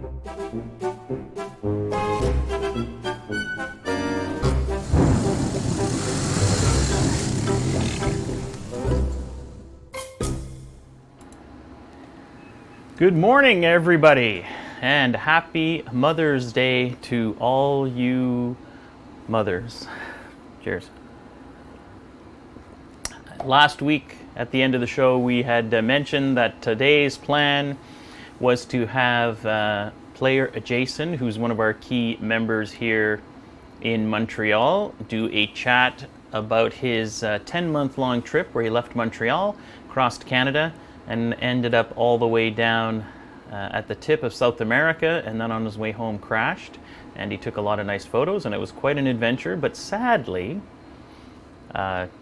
Good morning, everybody, and happy Mother's Day to all you mothers. Cheers. Last week, at the end of the show, we had mentioned that today's plan was to have player Jason, who's one of our key members here in Montreal, do a chat about his 10-month-long trip where he left Montreal, crossed Canada, and ended up all the way down at the tip of South America, and then on his way home crashed. And he took a lot of nice photos, and it was quite an adventure. But sadly,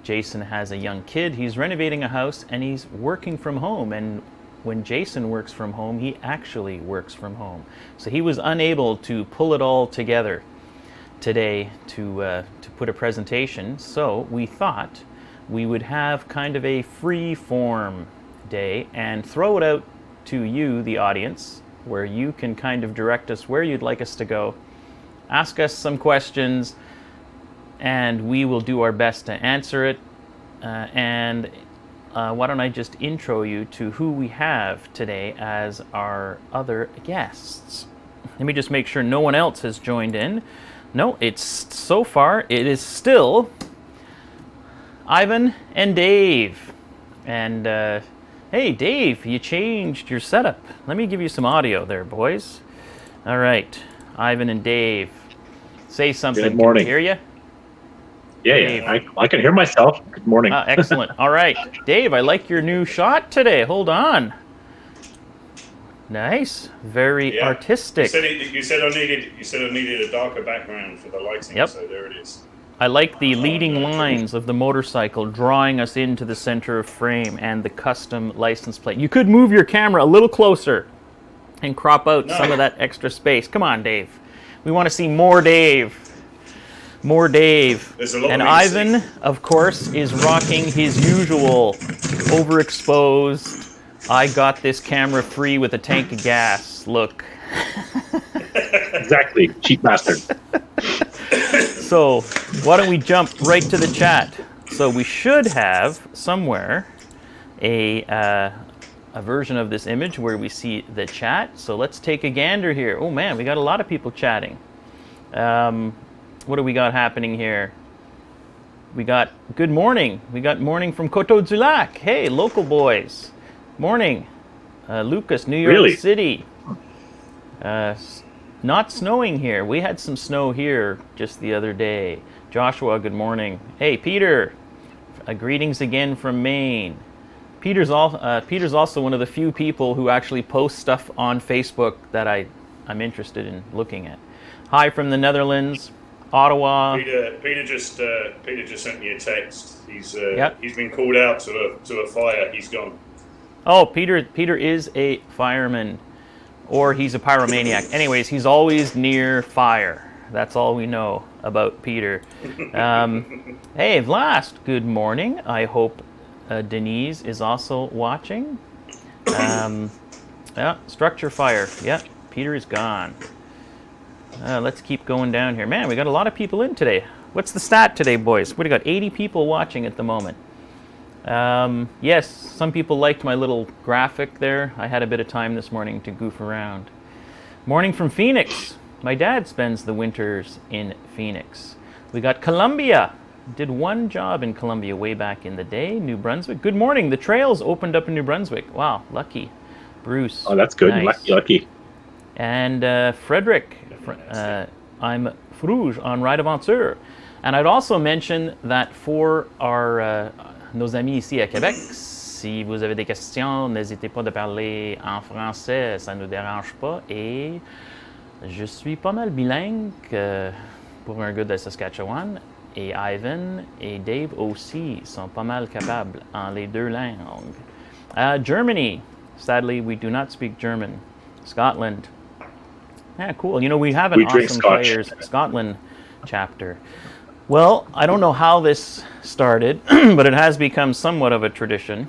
Jason has a young kid. He's renovating a house, and he's working from home. And when Jason works from home, he actually works from home. So he was unable to pull it all together today to put a presentation. So we thought we would have kind of a free form day and throw it out to you, the audience, where you can kind of direct us where you'd like us to go, ask us some questions, and we will do our best to answer it. And why don't I just intro you to who we have today as our other guests. Let me just make sure no one else has joined in. No, it is still Ivan and Dave. And hey, Dave, you changed your setup. Let me give you some audio there, boys. All right, Ivan and Dave, say something. Good morning. Can we hear you? Yeah, I can hear myself. Good morning. Excellent. All right, Dave, I like your new shot today. Hold on. Nice, very artistic. You said I needed a darker background for the lighting. Yep. So there it is. I like the leading lines of the motorcycle drawing us into the center of frame and the custom license plate. You could move your camera a little closer and crop out some of that extra space. Come on, Dave. We want to see more Dave. More Dave. And Ivan, of course, is rocking his usual overexposed, I got this camera free with a tank of gas look. Exactly. Cheap bastard. So why don't we jump right to the chat? So we should have somewhere a version of this image where we see the chat. So let's take a gander here. Oh man, we got a lot of people chatting. What do we got happening here? We got good morning. We got morning from Coteau du Lac. Hey, local boys. Morning. Lucas, New York City. Not snowing here. We had some snow here just the other day. Joshua, good morning. Hey, Peter. Greetings again from Maine. Peter's also one of the few people who actually post stuff on Facebook that I'm interested in looking at. Hi from the Netherlands, Ottawa. Peter just sent me a text. He's been called out to a fire. He's gone. Oh, Peter is a fireman. Or he's a pyromaniac. Anyways, he's always near fire. That's all we know about Peter. Hey, Vlast, good morning. I hope Denise is also watching. Yeah, structure fire. Yeah, Peter is gone. Let's keep going down here. Man, we got a lot of people in today. What's the stat today, boys? We got 80 people watching at the moment. Yes, some people liked my little graphic there. I had a bit of time this morning to goof around. Morning from Phoenix. My dad spends the winters in Phoenix. We got Columbia. Did one job in Columbia way back in the day. New Brunswick. Good morning. The trails opened up in New Brunswick. Wow, lucky. Bruce. Oh, that's good. Nice. Lucky. And Frederick. I'm Frouge on Ride Aventure. And I'd also mention that for our nos amis ici à Québec, si vous avez des questions, n'hésitez pas de parler en français, ça ne nous dérange pas. Et je suis pas mal bilingue pour un gars de Saskatchewan. Et Ivan et Dave aussi sont pas mal capables en les deux langues. Germany. Sadly, we do not speak German. Scotland. Yeah, cool. You know, we have an awesome Players Scotland chapter. Well, I don't know how this started, but it has become somewhat of a tradition.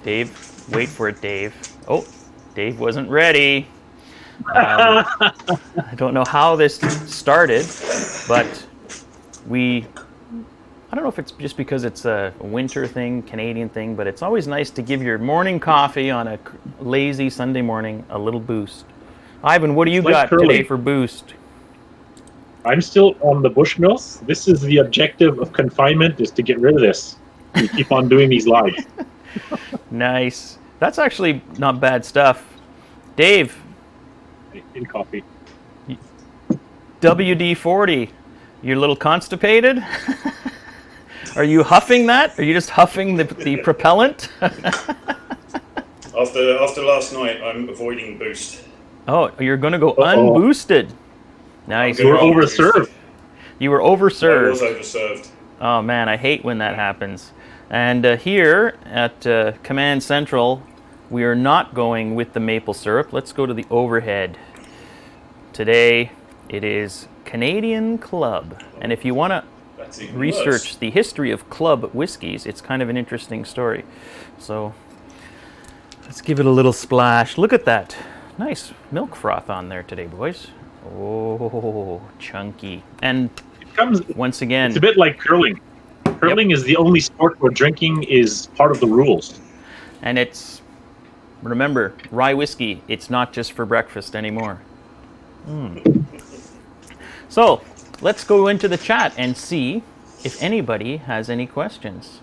Dave, wait for it, Dave. Oh, Dave wasn't ready. I don't know how this started, but I don't know if it's just because it's a winter thing, Canadian thing, but it's always nice to give your morning coffee on a lazy Sunday morning a little boost. Ivan, what do you got today for boost? I'm still on the Bushmills. This is the objective of confinement, is to get rid of this. We keep on doing these lives. Nice. That's actually not bad stuff. Dave. In coffee. WD-40. You're a little constipated? Are you huffing that? Are you just huffing the propellant? After last night, I'm avoiding boost. Oh, you're going to go unboosted. Nice. You were overserved. You were overserved. I was overserved. Oh man, I hate when that happens. And here at Command Central, we are not going with the maple syrup. Let's go to the overhead. Today, it is Canadian Club. And if you want to research the history of club whiskeys, it's kind of an interesting story. So let's give it a little splash. Look at that. Nice milk froth on there today, boys. Oh, chunky. And once again, it's a bit like curling. Curling is the only sport where drinking is part of the rules. And remember, rye whiskey, it's not just for breakfast anymore. So, let's go into the chat and see if anybody has any questions.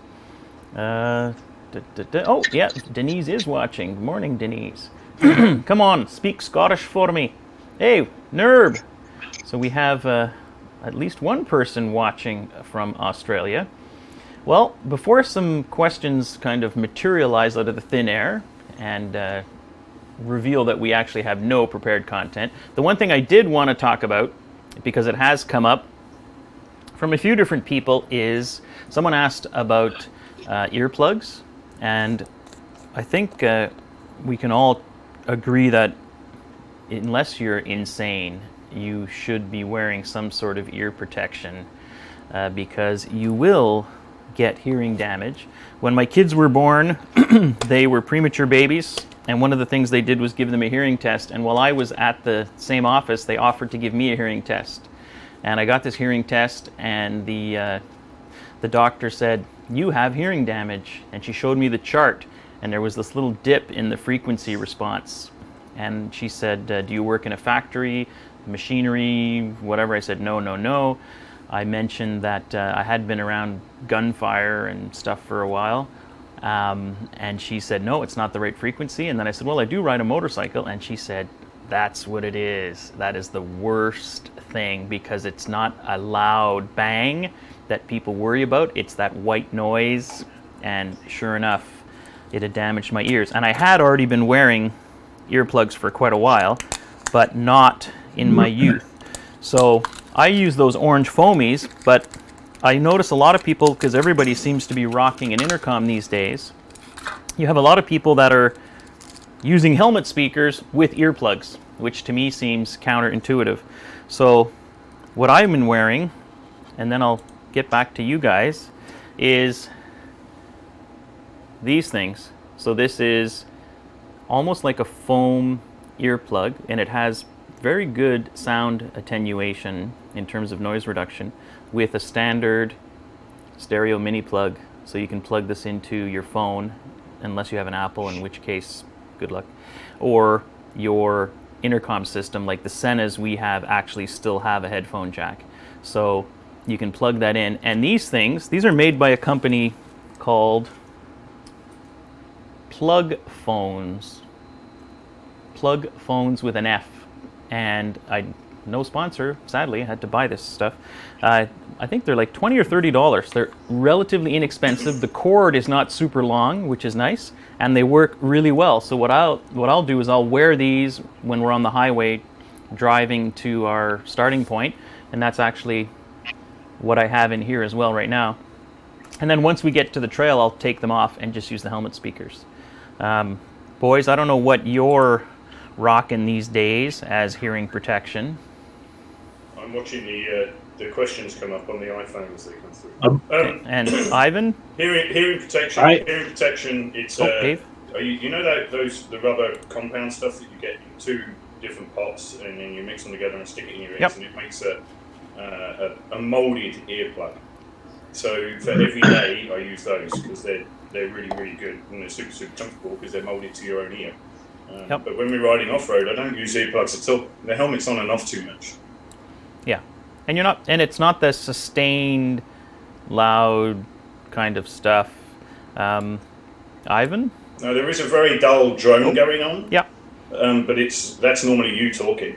Oh, yeah, Denise is watching. Good morning, Denise. Come on, speak Scottish for me. Hey, Nerb. So we have at least one person watching from Australia. Well, before some questions kind of materialize out of the thin air and reveal that we actually have no prepared content, the one thing I did want to talk about, because it has come up from a few different people, is someone asked about earplugs, and I think we can all agree that unless you're insane, you should be wearing some sort of ear protection because you will get hearing damage. When my kids were born, they were premature babies, and one of the things they did was give them a hearing test, and while I was at the same office, they offered to give me a hearing test. And I got this hearing test, and the doctor said, "You have hearing damage," and she showed me the chart, and there was this little dip in the frequency response. And she said, do you work in a factory, machinery, whatever? I said, no. I mentioned that I had been around gunfire and stuff for a while. And she said, no, it's not the right frequency. And then I said, well, I do ride a motorcycle. And she said, that's what it is. That is the worst thing, because it's not a loud bang that people worry about. It's that white noise. And sure enough, it had damaged my ears. And I had already been wearing earplugs for quite a while, but not in my youth. So I use those orange foamies, but I notice a lot of people, because everybody seems to be rocking an intercom these days, you have a lot of people that are using helmet speakers with earplugs, which to me seems counterintuitive. So what I've been wearing, and then I'll get back to you guys, is these things. So this is almost like a foam earplug, and it has very good sound attenuation in terms of noise reduction with a standard stereo mini plug. So you can plug this into your phone, unless you have an Apple, in which case, good luck. Or your intercom system, like the Senas we have, actually still have a headphone jack. So you can plug that in. And these are made by a company called Plug Phones with an F, and no sponsor, sadly. I had to buy this stuff. I think they're like $20 or $30. They're relatively inexpensive. The cord is not super long, which is nice, and they work really well. So what I'll do is I'll wear these when we're on the highway driving to our starting point, and that's actually what I have in here as well right now. And then once we get to the trail, I'll take them off and just use the helmet speakers. Boys, I don't know what you're rocking these days as hearing protection. I'm watching the questions come up on the iPhone as they come through. And Ivan? Hearing protection. Hearing protection. It's Dave? you know that the rubber compound stuff that you get in 2 different pots, and then you mix them together and stick it in your ears, and it makes a molded earplug. So for every day, I use those because they're really, really good, and they're super, super comfortable because they're molded to your own ear. But when we're riding off road, I don't use earplugs at all. The helmet's on and off too much. Yeah, and it's not the sustained, loud kind of stuff. Ivan? No, there is a very dull drone going on. Yeah. But that's normally you talking.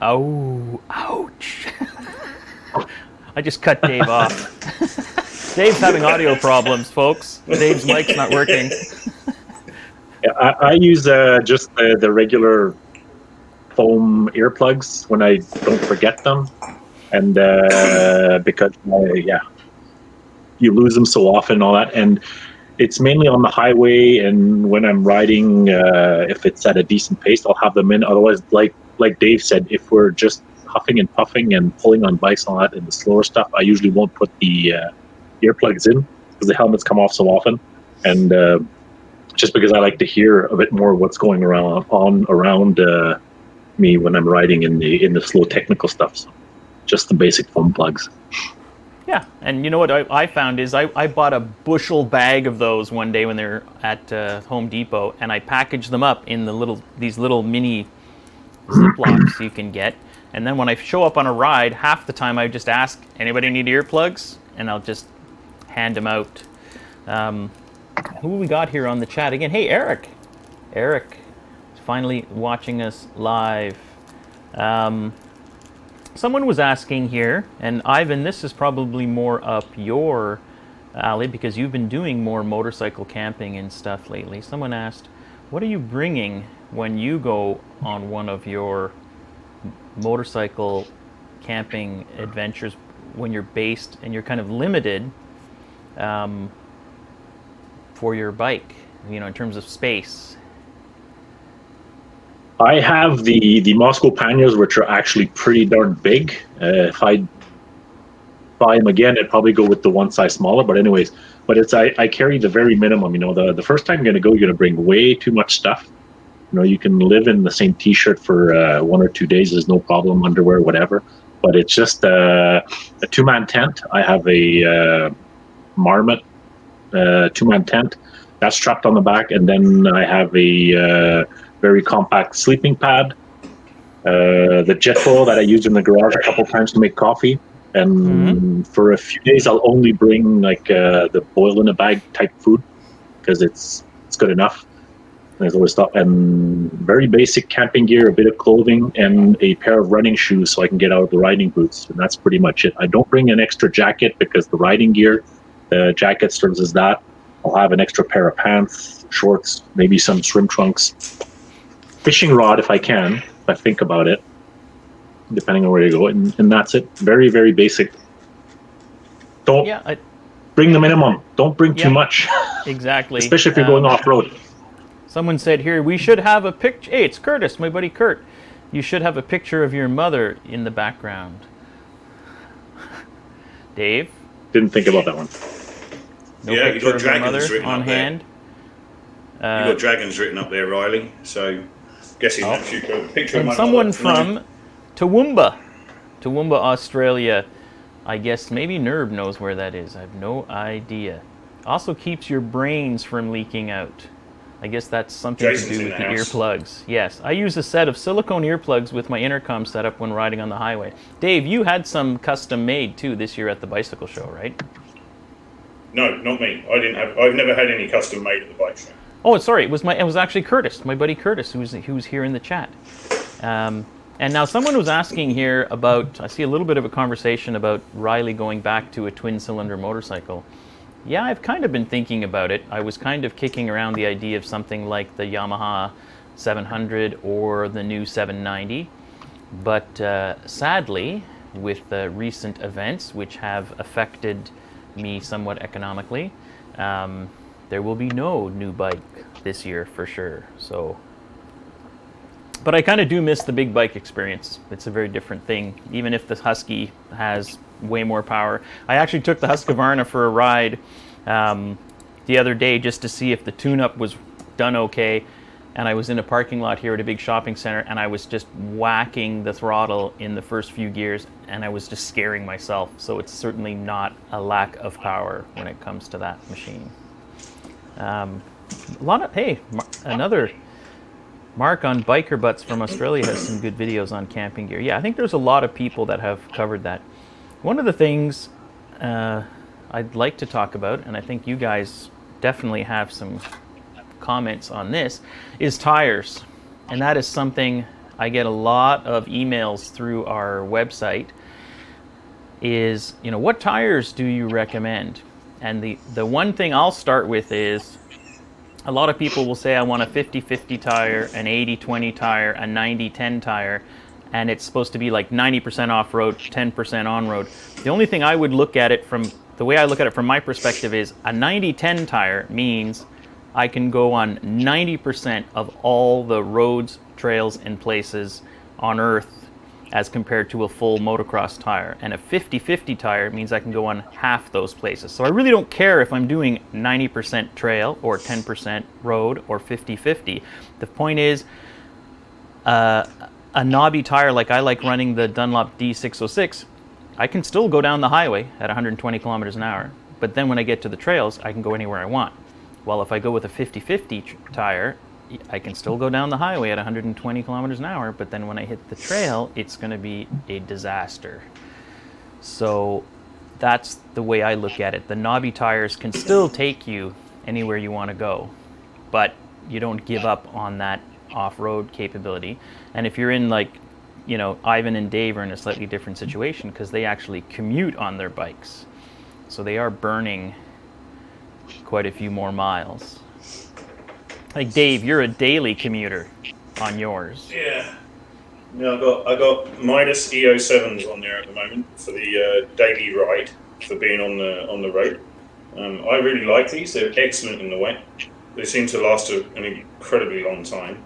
Oh, ouch. I just cut Dave off. Dave's having audio problems, folks. Dave's mic's not working. Yeah, I use just the regular foam earplugs when I don't forget them. And because, you lose them so often and all that. And it's mainly on the highway, and when I'm riding, if it's at a decent pace, I'll have them in. Otherwise, like Dave said, if we're just huffing and puffing and pulling on bikes and all that and the slower stuff, I usually won't put the earplugs in because the helmets come off so often. And just because I like to hear a bit more what's going around me when I'm riding in the slow technical stuff. So just the basic foam plugs. Yeah, and you know what I found is I bought a bushel bag of those one day when they were at Home Depot, and I packaged them up in these little mini Ziplocs you can get. And then when I show up on a ride, half the time I just ask, anybody need earplugs? And I'll just hand them out. Who we got here on the chat again? Hey, Eric. Eric is finally watching us live. Someone was asking here, and Ivan, this is probably more up your alley because you've been doing more motorcycle camping and stuff lately. Someone asked, what are you bringing when you go on one of your motorcycle camping adventures when you're based and you're kind of limited for your bike, in terms of space? I have the Moscow panniers, which are actually pretty darn big. If I buy them again, I'd probably go with the one size smaller. But anyways, I carry the very minimum. The first time you're going to go, you're going to bring way too much stuff. You can live in the same T-shirt for 1 or 2 days. There's no problem, underwear, whatever. But it's just a 2-man tent. I have a Marmot 2-man tent that's strapped on the back, and then I have a very compact sleeping pad, the jet boil that I use in the garage a couple times to make coffee, and for a few days I'll only bring the boil in a bag type food because it's good enough. There's always stuff, and very basic camping gear, a bit of clothing, and a pair of running shoes so I can get out of the riding boots, and that's pretty much it. I don't bring an extra jacket because the riding gear, the jacket serves as that. I'll have an extra pair of pants, shorts, maybe some swim trunks. Fishing rod if I can, if I think about it, depending on where you go, and that's it. Very, very basic. Don't bring the minimum. Don't bring too much. Exactly. Especially if you're going off-road. Someone said here, we should have a picture. Hey, it's Curtis, my buddy Kurt. You should have a picture of your mother in the background. Dave? Didn't think about that one. No you got dragons written on hand. You got dragons written up there, Riley. So, guessing that's you got a picture of my someone mother. from Toowoomba, Australia. I guess maybe Nerb knows where that is. I have no idea. Also keeps your brains from leaking out. I guess that's something to do with the earplugs. Yes, I use a set of silicone earplugs with my intercom setup when riding on the highway. Dave, you had some custom made too this year at the bicycle show, right? No, not me. I've never had any custom made at the bike show. Oh, sorry. It was actually Curtis, my buddy Curtis, who's here in the chat. And now someone was asking here about. I see a little bit of a conversation about Riley going back to a twin-cylinder motorcycle. Yeah, I've kind of been thinking about it. I was kind of kicking around the idea of something like the Yamaha 700 or the new 790. But sadly, with the recent events, which have affected me somewhat economically, there will be no new bike this year for sure. So, but I kind of do miss the big bike experience. It's a very different thing, even if the Husky has way more power. I actually took the Husqvarna for a ride the other day just to see if the tune-up was done okay. And I was in a parking lot here at a big shopping center, and I was just whacking the throttle in the first few gears, and I was just scaring myself. So it's certainly not a lack of power when it comes to that machine. Another Mark on Biker Butts from Australia has some good videos on camping gear. Yeah, I think there's a lot of people that have covered that. One of the things I'd like to talk about, and I think you guys definitely have some comments on this, is tires. And that is something I get a lot of emails through our website is, what tires do you recommend? And the one thing I'll start with is, a lot of people will say I want a 50-50 tire, an 80-20 tire, a 90-10 tire, and it's supposed to be like 90% off-road, 10% on-road. The only thing I would look at it from, the way I look at it from my perspective is, a 90-10 tire means I can go on 90% of all the roads, trails, and places on Earth as compared to a full motocross tire. And a 50-50 tire means I can go on half those places. So I really don't care if I'm doing 90% trail or 10% road or 50-50. The point is, a knobby tire, like I like running the Dunlop D606, I can still go down the highway at 120 kilometers an hour. But then when I get to the trails, I can go anywhere I want. Well, if I go with a 50-50 tire, I can still go down the highway at 120 kilometers an hour, but then when I hit the trail, it's going to be a disaster. So that's the way I look at it. The knobby tires can still take you anywhere you want to go, but you don't give up on that off-road capability. And if you're in, like, Ivan and Dave are in a slightly different situation because they actually commute on their bikes. So they are burning quite a few more miles. Like Dave, you're a daily commuter on yours. Yeah. I got Midas EO7s on there at the moment for the daily ride, for being on the road. I really like these. They're excellent in the wet. They seem to last an incredibly long time.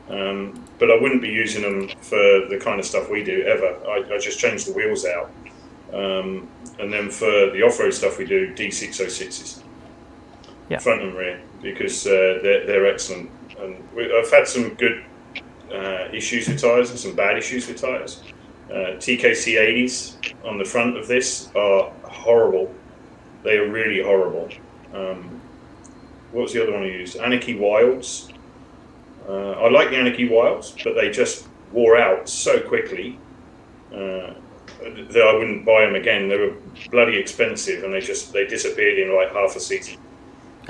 But I wouldn't be using them for the kind of stuff we do ever. I just change the wheels out. And then for the off-road stuff we do, D606s. Yeah. Front and rear, because they're excellent. And I've had some good issues with tyres and some bad issues with tyres. TKC 80s on the front of this are horrible. They are really horrible. What was the other one I used? Anarchy Wilds. I like the Anarchy Wilds, but they just wore out so quickly that I wouldn't buy them again. They were bloody expensive, and they disappeared in like half a season.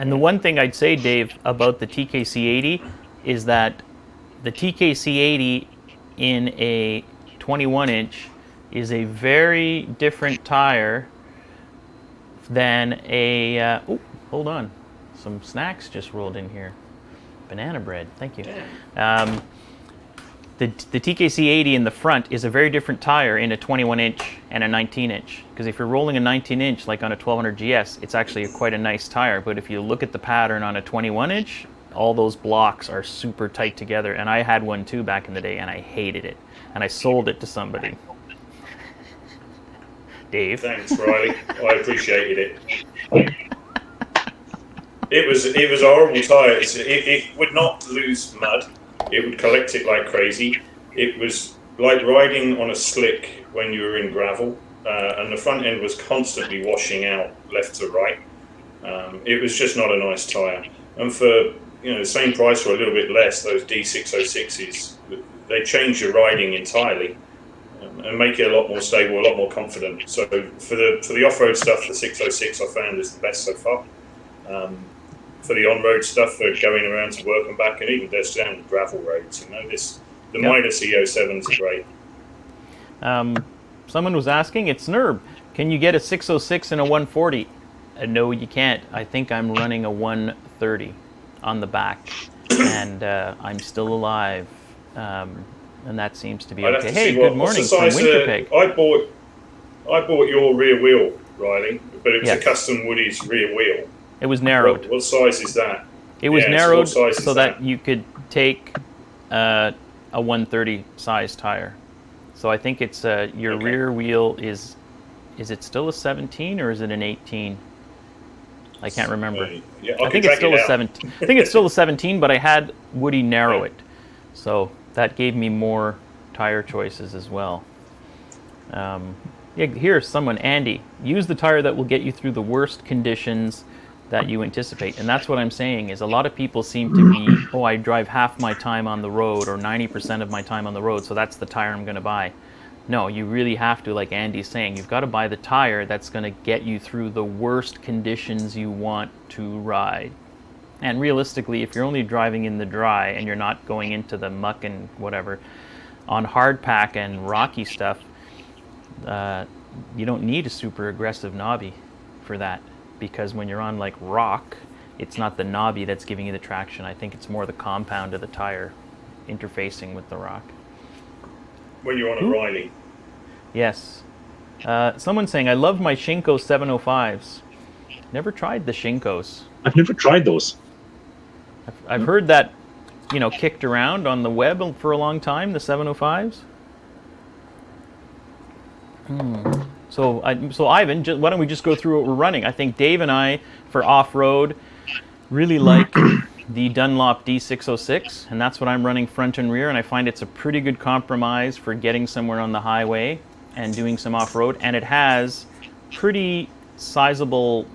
And the one thing I'd say, Dave, about the TKC 80 is that the TKC 80 in a 21-inch is a very different tire than a... hold on. Some snacks just rolled in here. Banana bread, thank you. The TKC 80 in the front is a very different tire in a 21-inch and a 19-inch. Because if you're rolling a 19-inch, like on a 1200 GS, it's actually quite a nice tire. But if you look at the pattern on a 21-inch, all those blocks are super tight together. And I had one too back in the day, and I hated it. And I sold it to somebody. Dave? Thanks, Riley. I appreciated it. It was a horrible tire. It would not lose mud. It would collect it like crazy. It was like riding on a slick when you were in gravel, and the front end was constantly washing out left to right. It was just not a nice tyre. And for the same price or a little bit less, those D606s, they change your riding entirely and make it a lot more stable, a lot more confident. So for the off-road stuff, the 606 I found is the best so far. For the on-road stuff, for going around to work and back, and even just down gravel roads, the Midas EO7s are great. Someone was asking, it's NERB, can you get a 606 and a 140? No, you can't. I think I'm running a 130 on the back, and I'm still alive, and that seems to be okay. Hey, good morning from Winterpeg. I bought your rear wheel, Riley, but it was a custom Woody's rear wheel. It was narrowed. What size is that? It was narrowed so that you could take a 130 size tire. So I think it's your rear wheel is it still a 17 or is it an 18? I can't remember. Yeah, I think it's still a 17. I think it's still a 17, but I had Woody narrow it, so that gave me more tire choices as well. Yeah, here's someone, Andy. Use the tire that will get you through the worst conditions that you anticipate, and that's what I'm saying. Is a lot of people seem to be, oh, I drive half my time on the road or 90% of my time on the road, so that's the tire I'm going to buy. No, you really have to, like Andy's saying, you've got to buy the tire that's going to get you through the worst conditions you want to ride. And realistically, if you're only driving in the dry and you're not going into the muck and whatever, on hard pack and rocky stuff, you don't need a super aggressive knobby for that, because when you're on like rock, it's not the knobby that's giving you the traction. I think it's more the compound of the tire interfacing with the rock. When you're on a Riley. Yes. Someone's saying, I love my Shinko 705s. Never tried the Shinkos. I've never tried those. I've heard that, you know, kicked around on the web for a long time, the 705s. So Ivan, why don't we just go through what we're running? I think Dave and I, for off-road, really like the Dunlop D606, and that's what I'm running front and rear, and I find it's a pretty good compromise for getting somewhere on the highway and doing some off-road, and it has pretty sizable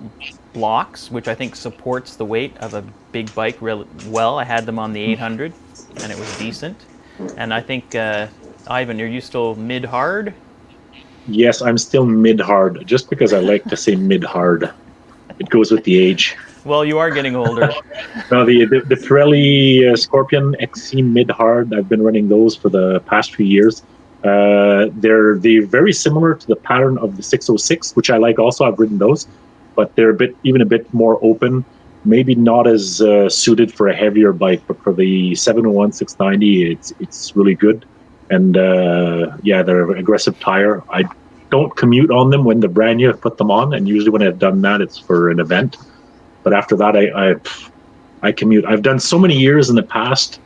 blocks, which I think supports the weight of a big bike well. I had them on the 800, and it was decent. And I think, Ivan, are you still mid-hard? Yes, I'm still mid-hard, just because I like to say mid-hard. It goes with the age. Well, you are getting older. No, the Pirelli Scorpion XC mid-hard, I've been running those for the past few years. They're very similar to the pattern of the 606, which I like also. I've ridden those, but they're even a bit more open. Maybe not as suited for a heavier bike, but for the 701, 690, it's really good. And yeah, they're an aggressive tire. I don't commute on them when they're brand new. I put them on, and usually when I've done that, it's for an event. But after that, I commute. I've done so many years in the past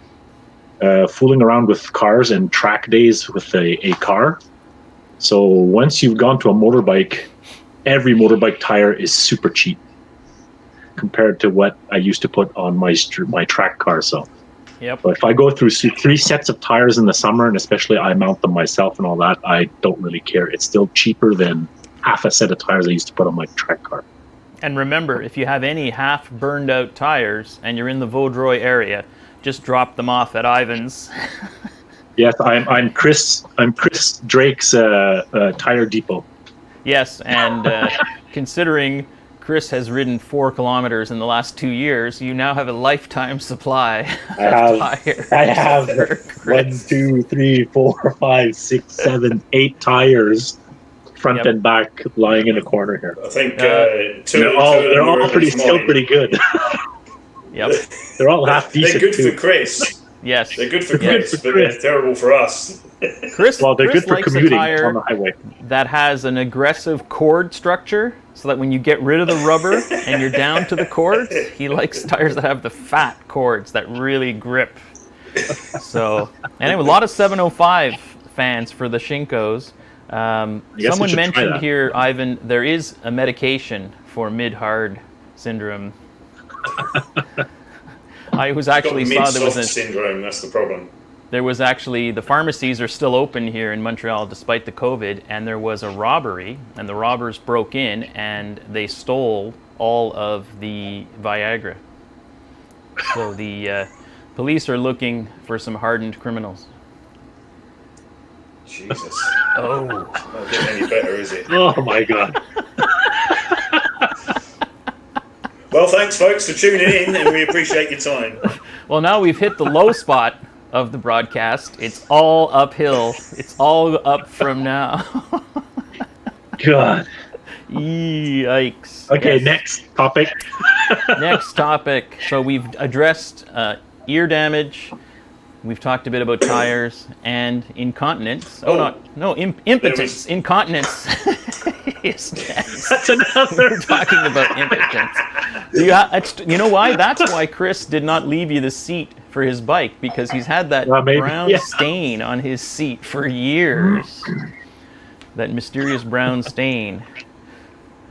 fooling around with cars and track days with a car. So once you've gone to a motorbike, every motorbike tire is super cheap compared to what I used to put on my track car. So. Yep. But if I go through 3 sets of tires in the summer, and especially I mount them myself and all that, I don't really care. It's still cheaper than half a set of tires I used to put on my track car. And remember, if you have any half burned out tires and you're in the Vaudreuil area, just drop them off at Ivan's. Yes, I'm Chris Drake's tire depot. Yes, and considering Chris has ridden 4 kilometers in the last 2 years, you now have a lifetime supply of tires. I have 1, 2, 3, 4, 5, 6, 7, 8 tires, front and back, lying in a corner here. I think they're all pretty good. Yep. They're all half decent. They're good for Chris. Yes. They're good for Chris, but they're terrible for us. Chris, well, they're Chris good for likes commuting a tire on the highway. that has an aggressive cord structure, so that when you get rid of the rubber and you're down to the cords, he likes tires that have the fat cords that really grip. So, anyway, a lot of 705 fans for the Shinkos. Someone mentioned here, Ivan, there is a medication for mid-hard syndrome. I was actually saw there was a syndrome. That's the problem. There was actually, the pharmacies are still open here in Montreal despite the COVID, and there was a robbery, and the robbers broke in and they stole all of the Viagra. So the police are looking for some hardened criminals. Jesus. Oh. Not getting any better, is it? Oh my God. Well, thanks, folks, for tuning in, and we appreciate your time. Well, now we've hit the low spot of the broadcast. It's all uphill. It's all up from now. God. Yikes. Okay, Yes. Next topic. Next topic. So we've addressed ear damage. We've talked a bit about tires and incontinence. Impotence. Incontinence. That's another. We're talking about impotence. You know why? That's why Chris did not leave you the seat for his bike, because he's had that brown stain on his seat for years. That mysterious brown stain.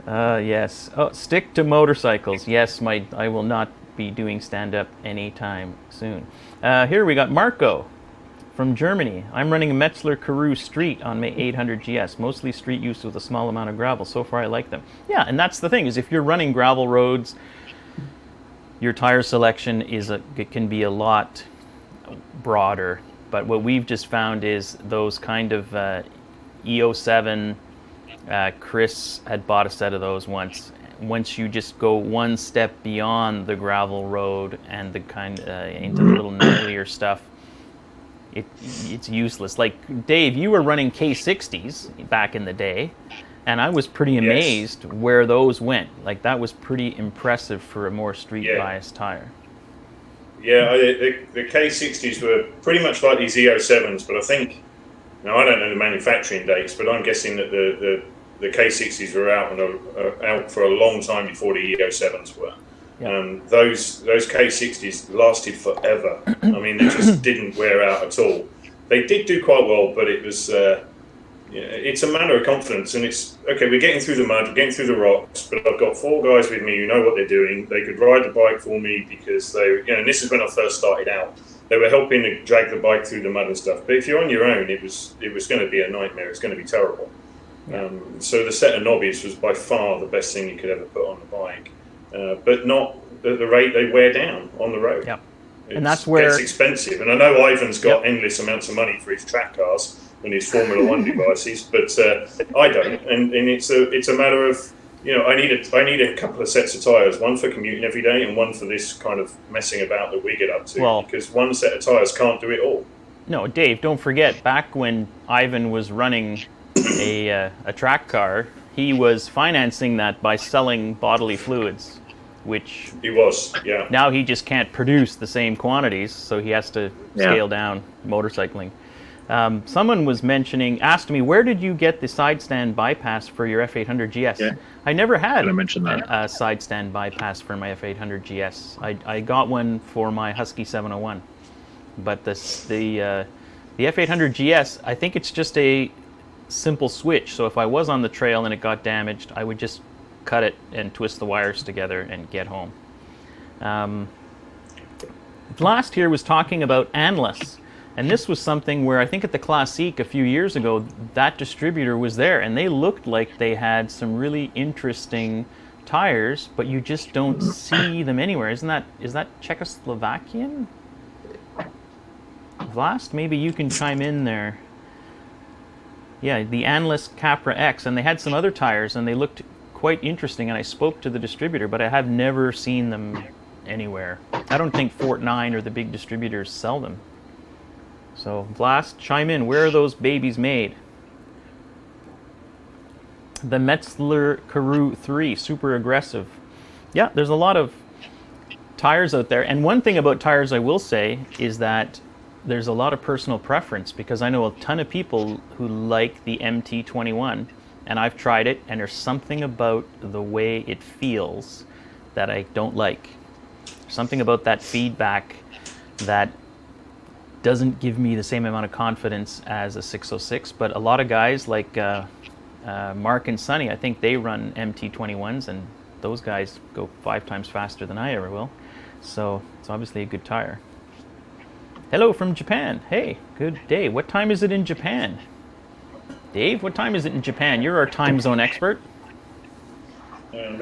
Yes. Oh, stick to motorcycles. Yes, I will not be doing stand-up anytime soon. Here we got Marco from Germany. I'm running a Metzler Carew Street on my 800 GS, mostly street use with a small amount of gravel. So far, I like them. Yeah, and that's the thing, is if you're running gravel roads, your tire selection it can be a lot broader. But what we've just found is those kind of EO7, Chris had bought a set of those once. Once you just go one step beyond the gravel road and the kind into the little gnarlier stuff, it's useless. Like, Dave, you were running K60s back in the day, and I was pretty amazed where those went. Like, that was pretty impressive for a more street-biased tire. Yeah, the K60s were pretty much like these EO7s, but I think, now I don't know the manufacturing dates, but I'm guessing that the K60s were out for a long time before the EO7s were. Yeah. Those K60s lasted forever. I mean, they just didn't wear out at all. They did do quite well, but it was it's a matter of confidence. And it's okay. We're getting through the mud, we're getting through the rocks, but I've got 4 guys with me who know what they're doing. They could ride the bike for me because they, and this is when I first started out. They were helping to drag the bike through the mud and stuff. But if you're on your own, it was going to be a nightmare. It's going to be terrible. So the set of knobbies was by far the best thing you could ever put on the bike. But not at the rate they wear down on the road. Yep. And that's where it's expensive. And I know Ivan's got endless amounts of money for his track cars and his Formula One devices, but I don't. And it's a matter of, I need a couple of sets of tyres, one for commuting every day and one for this kind of messing about that we get up to. Because one set of tyres can't do it all. No, Dave, don't forget, back when Ivan was running a track car, he was financing that by selling bodily fluids, which he was, yeah. Now he just can't produce the same quantities, so he has to scale down motorcycling. Someone was asked me, where did you get the side stand bypass for your F800 GS? Yeah. I never had a side stand bypass for my F800 GS. I got one for my Husky 701, but the F800 GS, I think it's just a simple switch. So if I was on the trail and it got damaged, I would just cut it and twist the wires together and get home. Last here was talking about Anless, and this was something where I think at the Classique a few years ago, that distributor was there, and they looked like they had some really interesting tires, but you just don't see them anywhere. Is that Czechoslovakian? Vlast, maybe you can chime in there. Yeah, the Anless Capra X, and they had some other tires, and they looked quite interesting, and I spoke to the distributor, but I have never seen them anywhere. I don't think Fort 9 or the big distributors sell them. So, Blast, chime in. Where are those babies made? The Metzler Carew 3, super aggressive. Yeah, there's a lot of tires out there, and one thing about tires I will say is that there's a lot of personal preference, because I know a ton of people who like the MT21, and I've tried it, and there's something about the way it feels that I don't like. Something about that feedback that doesn't give me the same amount of confidence as a 606, but a lot of guys like Mark and Sonny, I think they run MT21s, and those guys go 5 times faster than I ever will. So it's obviously a good tire. Hello from Japan. Hey, good day. What time is it in Japan? Dave, what time is it in Japan? You're our time zone expert. I don't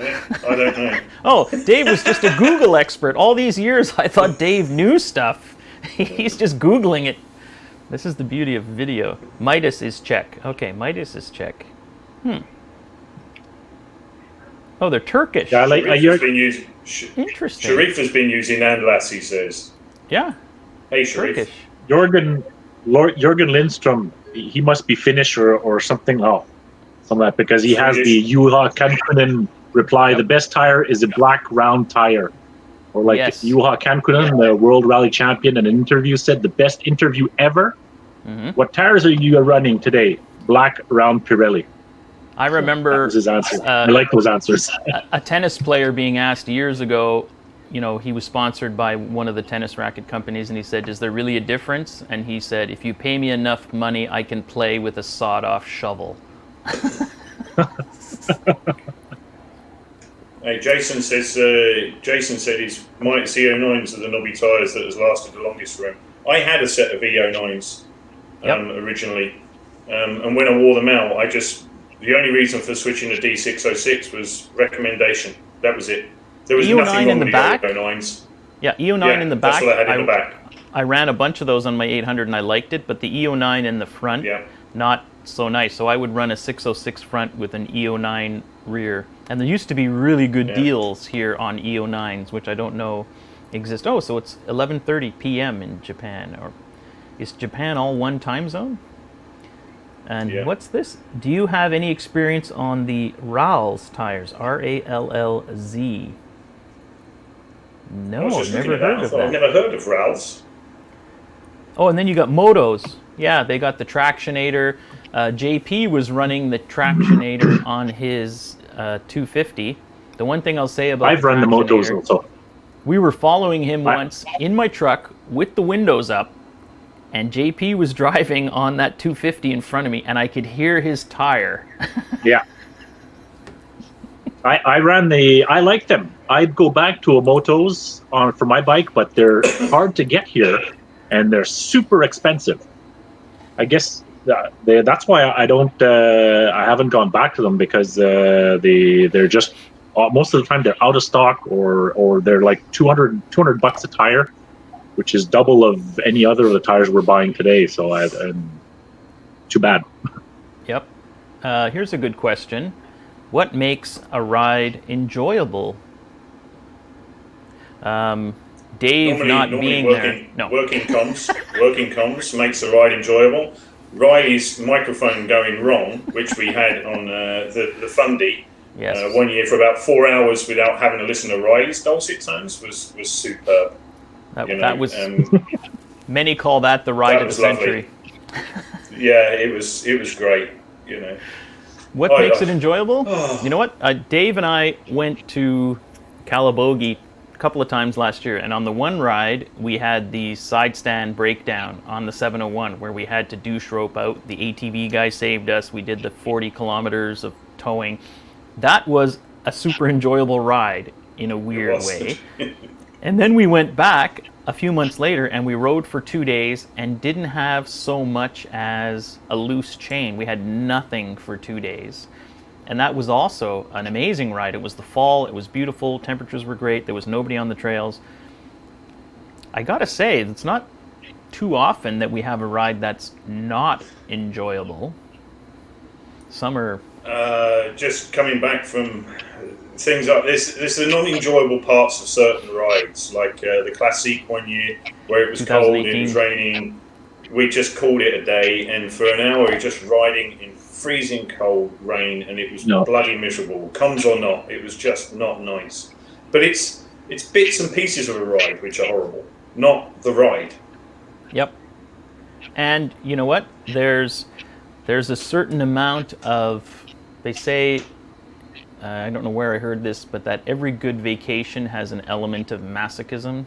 know. Oh, Dave was just a Google expert. All these years I thought Dave knew stuff. He's just Googling it. This is the beauty of video. Midas is Czech. Okay, Midas is Czech. Oh, they're Turkish. Yeah, interesting. Sharif has been using Anless, he says. Yeah. Hey, Sharif. Turkish. Jürgen Lindström, he must be Finnish or something. Some of that, because he has the Juha Kankkunen reply. The best tire is a black round tire. Or like Juha Kankkunen, the world rally champion, in an interview said, the best interview ever. Mm-hmm. What tires are you running today? Black round Pirelli. I remember that was his answer. I like those answers. A tennis player being asked years ago, he was sponsored by one of the tennis racket companies, and he said, is there really a difference? And he said, if you pay me enough money, I can play with a sawed-off shovel. Hey, Jason says. Jason said his EO9s are the knobby tyres that has lasted the longest for him. I had a set of EO9s originally, and when I wore them out, the only reason for switching to D606 was recommendation. That was it. There was nothing wrong with the EO9s. Yeah, EO9 in the back. That's what I had in the back. I ran a bunch of those on my 800 and I liked it, but the EO9 in the front, not so nice. So I would run a 606 front with an EO9 rear. And there used to be really good deals here on EO9s, which I don't know exist. Oh, so it's 11:30 p.m. in Japan. Or is Japan all one time zone? And what's this? Do you have any experience on the Rallz tires? R-A-L-L-Z. No, I've never heard of that. I've never heard of Rallz. Oh, and then you got motos. Yeah, they got the Tractionator. JP was running the Tractionator on his 250. The one thing I'll say about I've run the motos also. We were following him once in my truck with the windows up, and JP was driving on that 250 in front of me, and I could hear his tire. Yeah. I like them. I'd go back to a motos for my bike, but they're hard to get here, and they're super expensive. I guess that's why I haven't gone back to them, because they're just most of the time they're out of stock, or they're like $200 a tire, which is double of any other of the tires we're buying today. So too bad. Yep. Here's a good question. What makes a ride enjoyable? Dave normally being working, there. No. Working comms makes the ride enjoyable. Riley's microphone going wrong, which we had on the Fundy 1 year for about 4 hours without having to listen to Riley's dulcet tones was superb. That was many call that the ride of the century. Yeah, it was great. What makes it enjoyable? You know what? Dave and I went to Calabogie a couple of times last year, and on the one ride we had the side stand breakdown on the 701 where we had to douche rope out. The ATV guy saved us. We did the 40 kilometers of towing. That was a super enjoyable ride in a weird way. And then we went back a few months later and we rode for 2 days and didn't have so much as a loose chain. We had nothing for 2 days. And that was also an amazing ride. It was the fall, it was beautiful, temperatures were great, there was nobody on the trails. I gotta say, it's not too often that we have a ride that's not enjoyable. Some are... just coming back from things like this, there's the non-enjoyable parts of certain rides, like the Classique 1 year, where it was cold and it was raining. We just called it a day, and for an hour you're just riding in freezing cold rain, and it was bloody miserable. Comes or not, it was just not nice. But it's bits and pieces of a ride which are horrible, not the ride. Yep. And you know what? There's a certain amount of, they say, I don't know where I heard this, but that every good vacation has an element of masochism.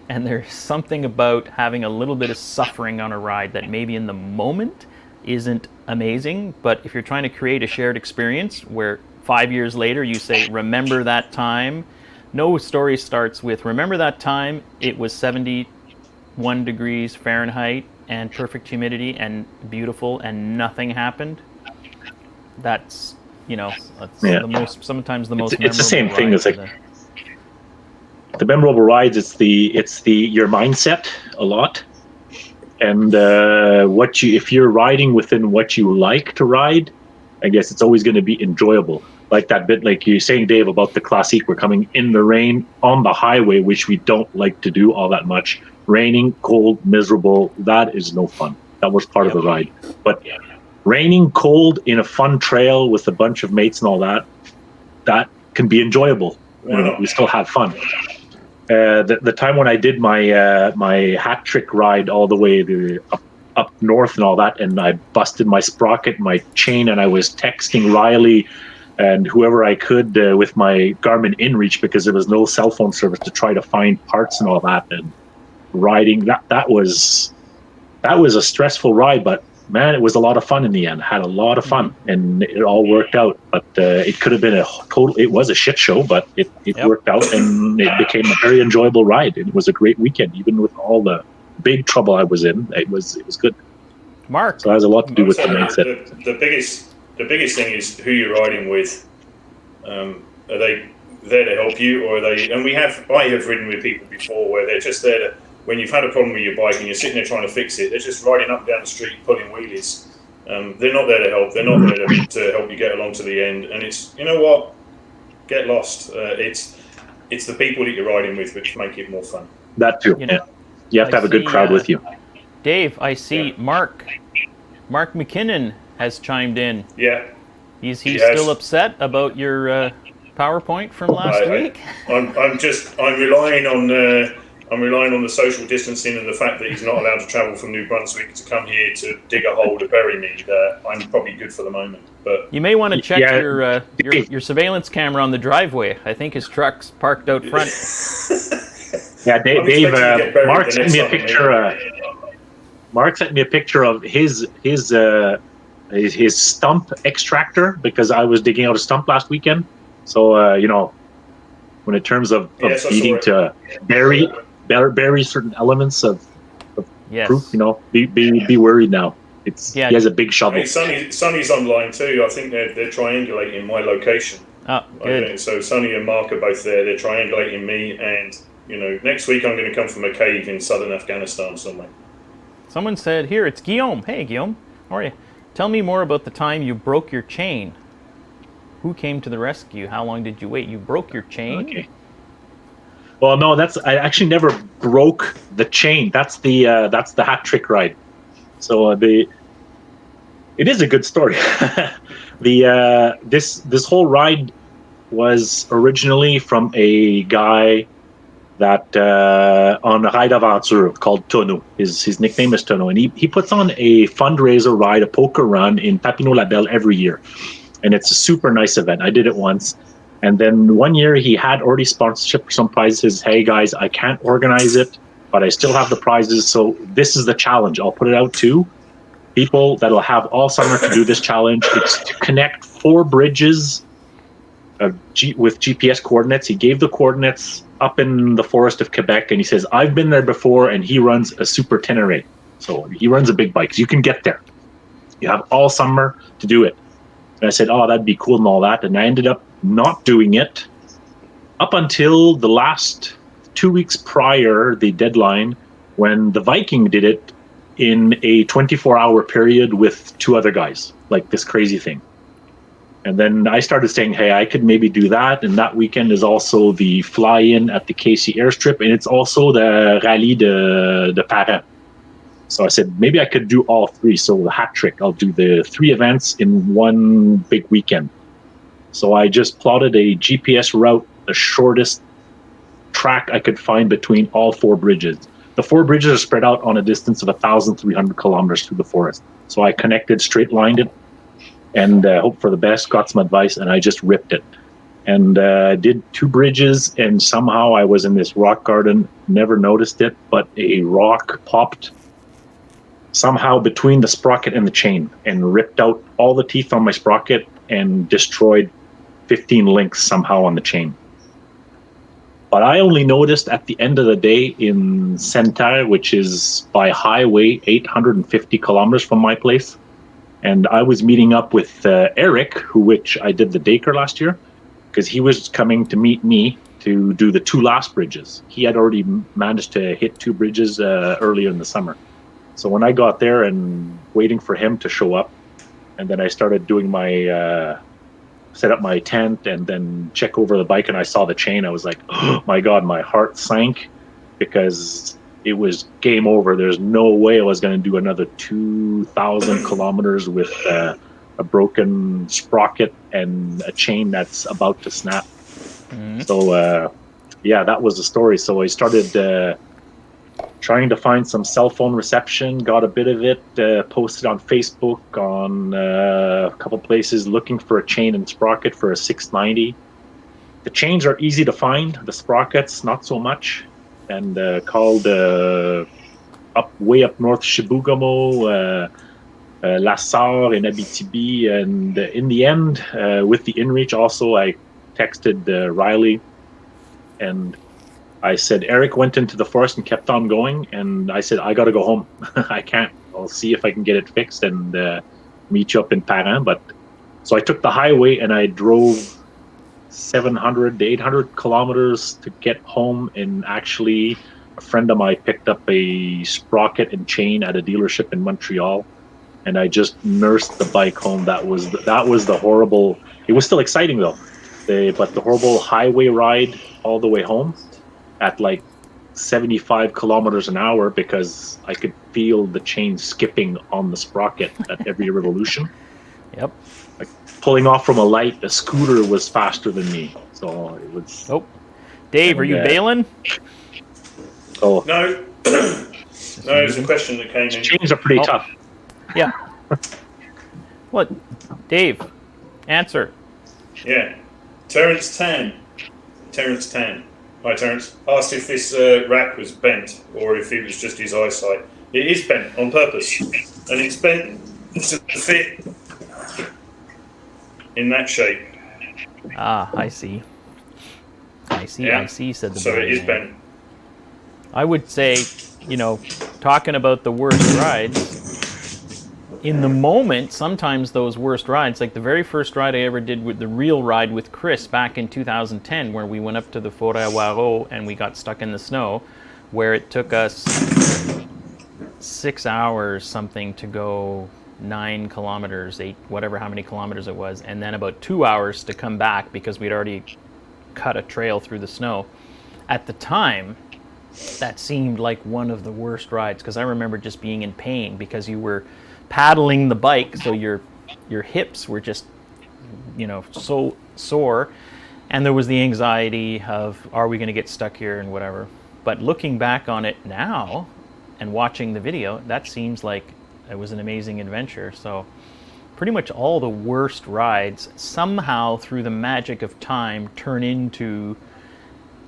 And there's something about having a little bit of suffering on a ride that maybe in the moment isn't amazing, but if you're trying to create a shared experience where 5 years later you say, remember that time. No story starts with, remember that time it was 71 degrees Fahrenheit and perfect humidity and beautiful and nothing happened. That's, sometimes the most memorable. It's the same thing as the memorable rides. It's your mindset a lot, and if you're riding within what you like to ride, I guess it's always going to be enjoyable. Like that bit, like you're saying, Dave, about the Classique. We're coming in the rain on the highway, which we don't like to do all that much. Raining, cold, miserable. That is no fun. That was part of the ride. But raining, cold, in a fun trail with a bunch of mates and all that, that can be enjoyable. We still have fun. The time when I did my my hat trick ride all the way up north and all that, and I busted my sprocket, my chain, and I was texting Riley and whoever I could with my Garmin InReach, because there was no cell phone service, to try to find parts and all that. And riding, that was a stressful ride, but man, it was a lot of fun in the end. Had a lot of fun, and it all worked out. But it could have been it was a shit show, but it worked out, and it became a very enjoyable ride. It was a great weekend, even with all the big trouble I was in. It was good. Mark. So it has a lot to do with the mindset. The biggest thing is who you're riding with. Are they there to help you, or are they? And I have ridden with people before where they're just there to, when you've had a problem with your bike and you're sitting there trying to fix it, they're just riding up and down the street pulling wheelies. They're not there to help. They're not there to help you get along to the end. And it's, you know what? Get lost. It's the people that you're riding with which make it more fun. That too. You have to have a good crowd with you. Dave, I see Mark McKinnon has chimed in. Yeah. He's still upset about your PowerPoint from last week. I'm relying on the social distancing and the fact that he's not allowed to travel from New Brunswick to come here to dig a hole to bury me. I'm probably good for the moment. But you may want to check your surveillance camera on the driveway. I think his truck's parked out front. Yeah, Dave. Mark sent me a picture. Mark sent me a picture of his stump extractor, because I was digging out a stump last weekend. So when in terms of needing to bury certain elements of proof, be worried now. He has a big shovel. Hey, Sonny's online too. I think they're triangulating my location. Oh, good. So Sonny and Mark are both there. They're triangulating me, and next week I'm going to come from a cave in southern Afghanistan somewhere. Someone said, here, it's Guillaume. Hey, Guillaume. How are you? Tell me more about the time you broke your chain. Who came to the rescue? How long did you wait? You broke your chain? Okay. Well, no, I actually never broke the chain. That's the hat trick ride. So it is a good story. This whole ride was originally from a guy that on a ride aventure called Tono. His nickname is Tono, and he puts on a fundraiser ride, a poker run in Papineau-la-Belle every year, and it's a super nice event. I did it once, and then one year he had already sponsorship for some prizes. Hey guys, I can't organize it, but I still have the prizes, so this is the challenge. I'll put it out to people that'll have all summer to do this challenge. It's to connect 4 bridges with GPS coordinates. He gave the coordinates up in the forest of Quebec, and he says, I've been there before, and he runs a Super Tenere. So he runs a big bike. So you can get there. You have all summer to do it. And I said, oh, that'd be cool and all that. And I ended up not doing it up until the last 2 weeks prior the deadline, when the Viking did it in a 24-hour period with 2 other guys, like this crazy thing. And then I started saying, hey, I could maybe do that. And that weekend is also the fly-in at the KC airstrip, and it's also the Rallye de Paris. So I said, maybe I could do all 3. So the hat trick, I'll do the 3 events in one big weekend. So I just plotted a GPS route, the shortest track I could find between all 4 bridges. The 4 bridges are spread out on a distance of 1,300 kilometers through the forest. So I connected, straight-lined it, and hope for the best, got some advice, and I just ripped it. And did 2 bridges, and somehow I was in this rock garden, never noticed it, but a rock popped somehow between the sprocket and the chain and ripped out all the teeth on my sprocket and destroyed 15 links somehow on the chain. But I only noticed at the end of the day in Sainte-Terre, which is by highway 850 kilometers from my place. And I was meeting up with Eric, which I did the Daker last year, because he was coming to meet me to do the 2 last bridges. He had already managed to hit 2 bridges earlier in the summer. So when I got there and waiting for him to show up, and then I started doing my set up my tent and then check over the bike, and I saw the chain, I was like, oh my God, my heart sank, because it was game over. There's no way I was going to do another 2,000 kilometers with a broken sprocket and a chain that's about to snap. Mm-hmm. So, that was the story. So I started trying to find some cell phone reception, got a bit of it, posted on Facebook, on a couple places, looking for a chain and sprocket for a 690. The chains are easy to find, the sprockets not so much. And called way up north Chibougamau, La Sarre in Abitibi, and in the end, with the InReach also, I texted Riley, and I said, Eric went into the forest and kept on going, and I said, I got to go home. I can't. I'll see if I can get it fixed and meet you up in Parin. But so I took the highway and I drove 700 to 800 kilometers to get home, and actually a friend of mine picked up a sprocket and chain at a dealership in Montreal, and I just nursed the bike home. That was the horrible. It was still exciting though, but the horrible highway ride all the way home at like 75 kilometers an hour, because I could feel the chain skipping on the sprocket at every revolution. Yep. Like pulling off from a light, a scooter was faster than me. So it was. Oh, Dave, are you bailing? Oh No. No, it's a question that came in. Chains are pretty tough. Yeah. What? Dave, answer. Yeah. Terence Tan. Hi, Terence. Asked if this rack was bent or if it was just his eyesight. It is bent on purpose. And it's bent to fit in that shape. Ah, I see. I see, said the So boy it is man. bent. I would say, talking about the worst rides, in the moment, sometimes those worst rides, like the very first ride I ever did with the real ride with Chris back in 2010, where we went up to the Forêt Waro and we got stuck in the snow, where it took us 6 hours something to go 9 kilometers, 8, whatever, how many kilometers it was, and then about 2 hours to come back because we'd already cut a trail through the snow. At the time, that seemed like one of the worst rides, because I remember just being in pain because you were paddling the bike, so your hips were just so sore, and there was the anxiety of, are we going to get stuck here and whatever. But looking back on it now and watching the video, that seems like it was an amazing adventure. So pretty much all the worst rides somehow through the magic of time turn into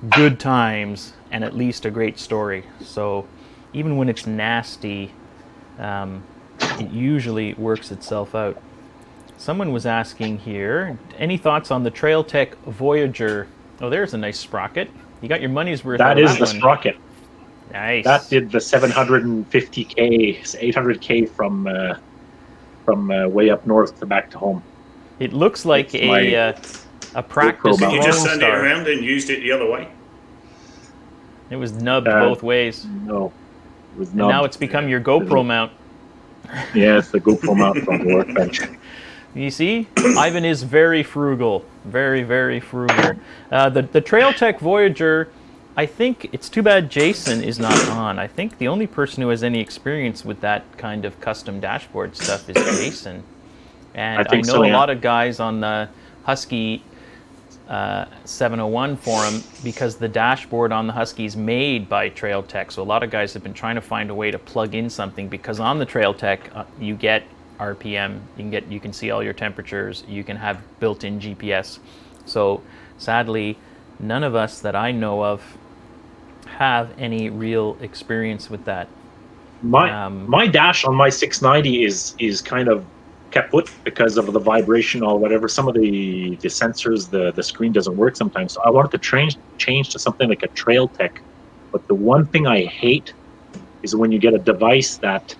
good times and at least a great story. So even when it's nasty, it usually works itself out. Someone was asking here, any thoughts on the Trail Tech Voyager? Oh, there's a nice sprocket. You got your money's worth. That is the one. sprocket. Nice. That did the 750k, 800k from way up north to back to home. It looks like a practice Did you just Lone send Star. it around and used it the other way? It was nubbed both ways. No, it was And not. now it's become your GoPro mount. Yeah, it's the GoPro mount from the workbench. You see, Ivan is very frugal, very, very frugal. The Trail Tech Voyager, I think it's too bad Jason is not on. I think the only person who has any experience with that kind of custom dashboard stuff is Jason. And I know a lot of guys on the Husky 701 forum, because the dashboard on the Husky is made by Trail Tech. So a lot of guys have been trying to find a way to plug in something, because on the Trail Tech you get RPM, you can see all your temperatures, you can have built-in GPS. So sadly, none of us that I know of have any real experience with that. My dash on my 690 is kind of kaput because of the vibration or whatever. Some of the sensors, the screen doesn't work sometimes. So I wanted to change to something like a Trail Tech. But the one thing I hate is when you get a device that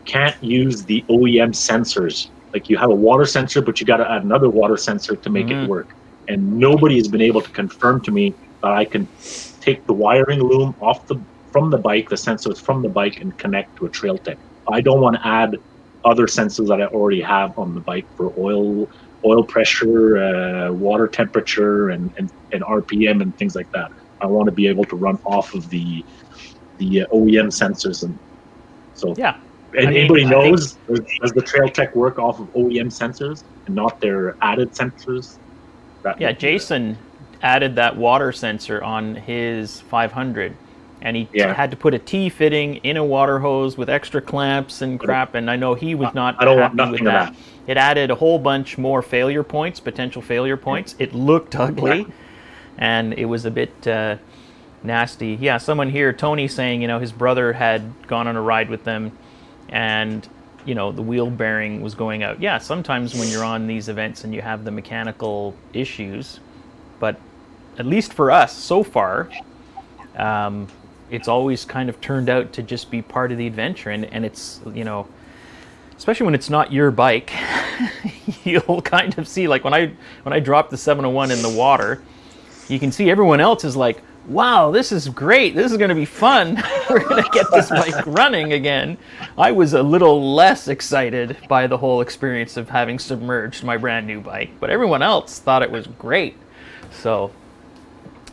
can't use the OEM sensors. Like you have a water sensor, but you got to add another water sensor to make it work. And nobody has been able to confirm to me that I can take the wiring loom from the bike, the sensors from the bike, and connect to a Trail Tech. I don't want to add other sensors that I already have on the bike for oil pressure, water temperature, and RPM and things like that. I want to be able to run off of the OEM sensors, and so yeah. Anybody knows, does the Trail Tech work off of OEM sensors and not their added sensors? Yeah, Jason added that water sensor on his 500, and he had to put a T-fitting in a water hose with extra clamps and crap, and I know he was not happy with that. It added a whole bunch more failure points, potential failure points. It looked ugly, and it was a bit nasty. Yeah, someone here, Tony, saying, his brother had gone on a ride with them, and the wheel bearing was going out. Yeah, sometimes when you're on these events and you have the mechanical issues, but at least for us so far, it's always kind of turned out to just be part of the adventure, and it's, especially when it's not your bike, you'll kind of see, like when I dropped the 701 in the water, you can see everyone else is like, wow, this is great, this is going to be fun, we're going to get this bike running again. I was a little less excited by the whole experience of having submerged my brand new bike, but everyone else thought it was great. So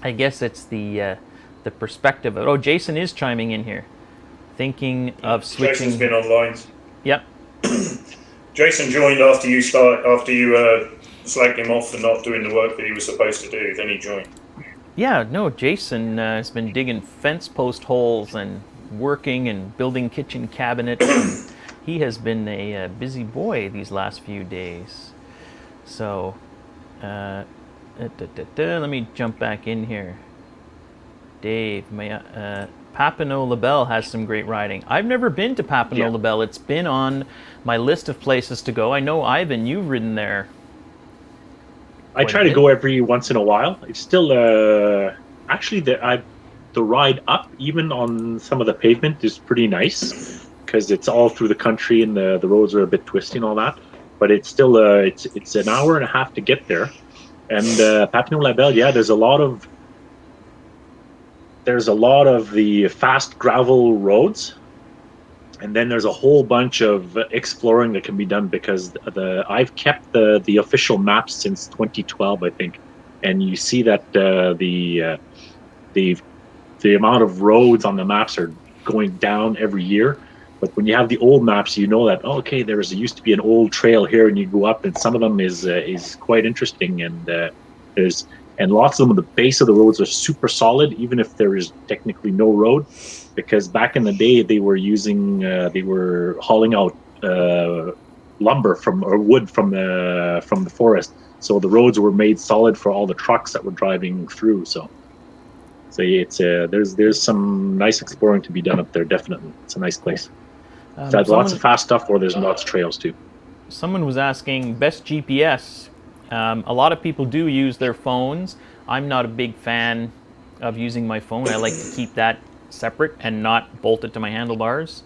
I guess it's the perspective of, Jason is chiming in here, thinking of switching. Jason's been online. Yep. Jason joined after you slagged him off for not doing the work that he was supposed to do. Then he joined. Yeah, no, Jason has been digging fence post holes and working and building kitchen cabinets. He has been a busy boy these last few days. So, let me jump back in here. Dave, Papineau Labelle has some great riding. I've never been to Papineau Labelle. It's been on my list of places to go. I know, Ivan, you've ridden there. I try to go every once in a while. It's still actually the ride up, even on some of the pavement, is pretty nice because it's all through the country and the roads are a bit twisty and all that. But it's still it's an hour and a half to get there. And Papineau Labelle, there's a lot of the fast gravel roads. And then there's a whole bunch of exploring that can be done because I've kept the official maps since 2012, I think, and you see that the amount of roads on the maps are going down every year. But when you have the old maps, you know that there used to be an old trail here, and you go up, and some of them is quite interesting, and lots of them, the base of the roads are super solid, even if there is technically no road. Because back in the day, they were hauling out lumber or wood from the forest, so the roads were made solid for all the trucks that were driving through. So it's there's some nice exploring to be done up there. Definitely, it's a nice place. There's lots of fast stuff, or there's lots of trails too. Someone was asking best GPS. A lot of people do use their phones. I'm not a big fan of using my phone. I like to keep that separate and not bolt it to my handlebars.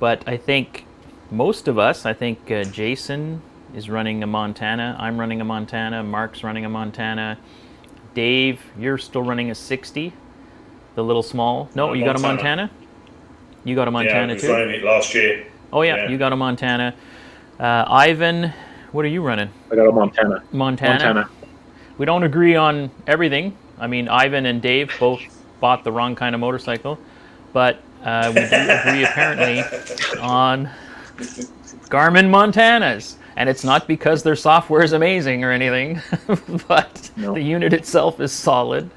But I think most of us, Jason is running a Montana, I'm running a Montana, Mark's running a Montana, Dave, you're still running a 60, the little small. No, you got a Montana? You got a Montana too? Yeah, I was running it last year. Oh yeah, you got a Montana. Ivan, what are you running? I got a Montana. Montana. We don't agree on everything. I mean, Ivan and Dave both bought the wrong kind of motorcycle, but we do agree apparently on Garmin Montanas. And it's not because their software is amazing or anything, but the unit itself is solid.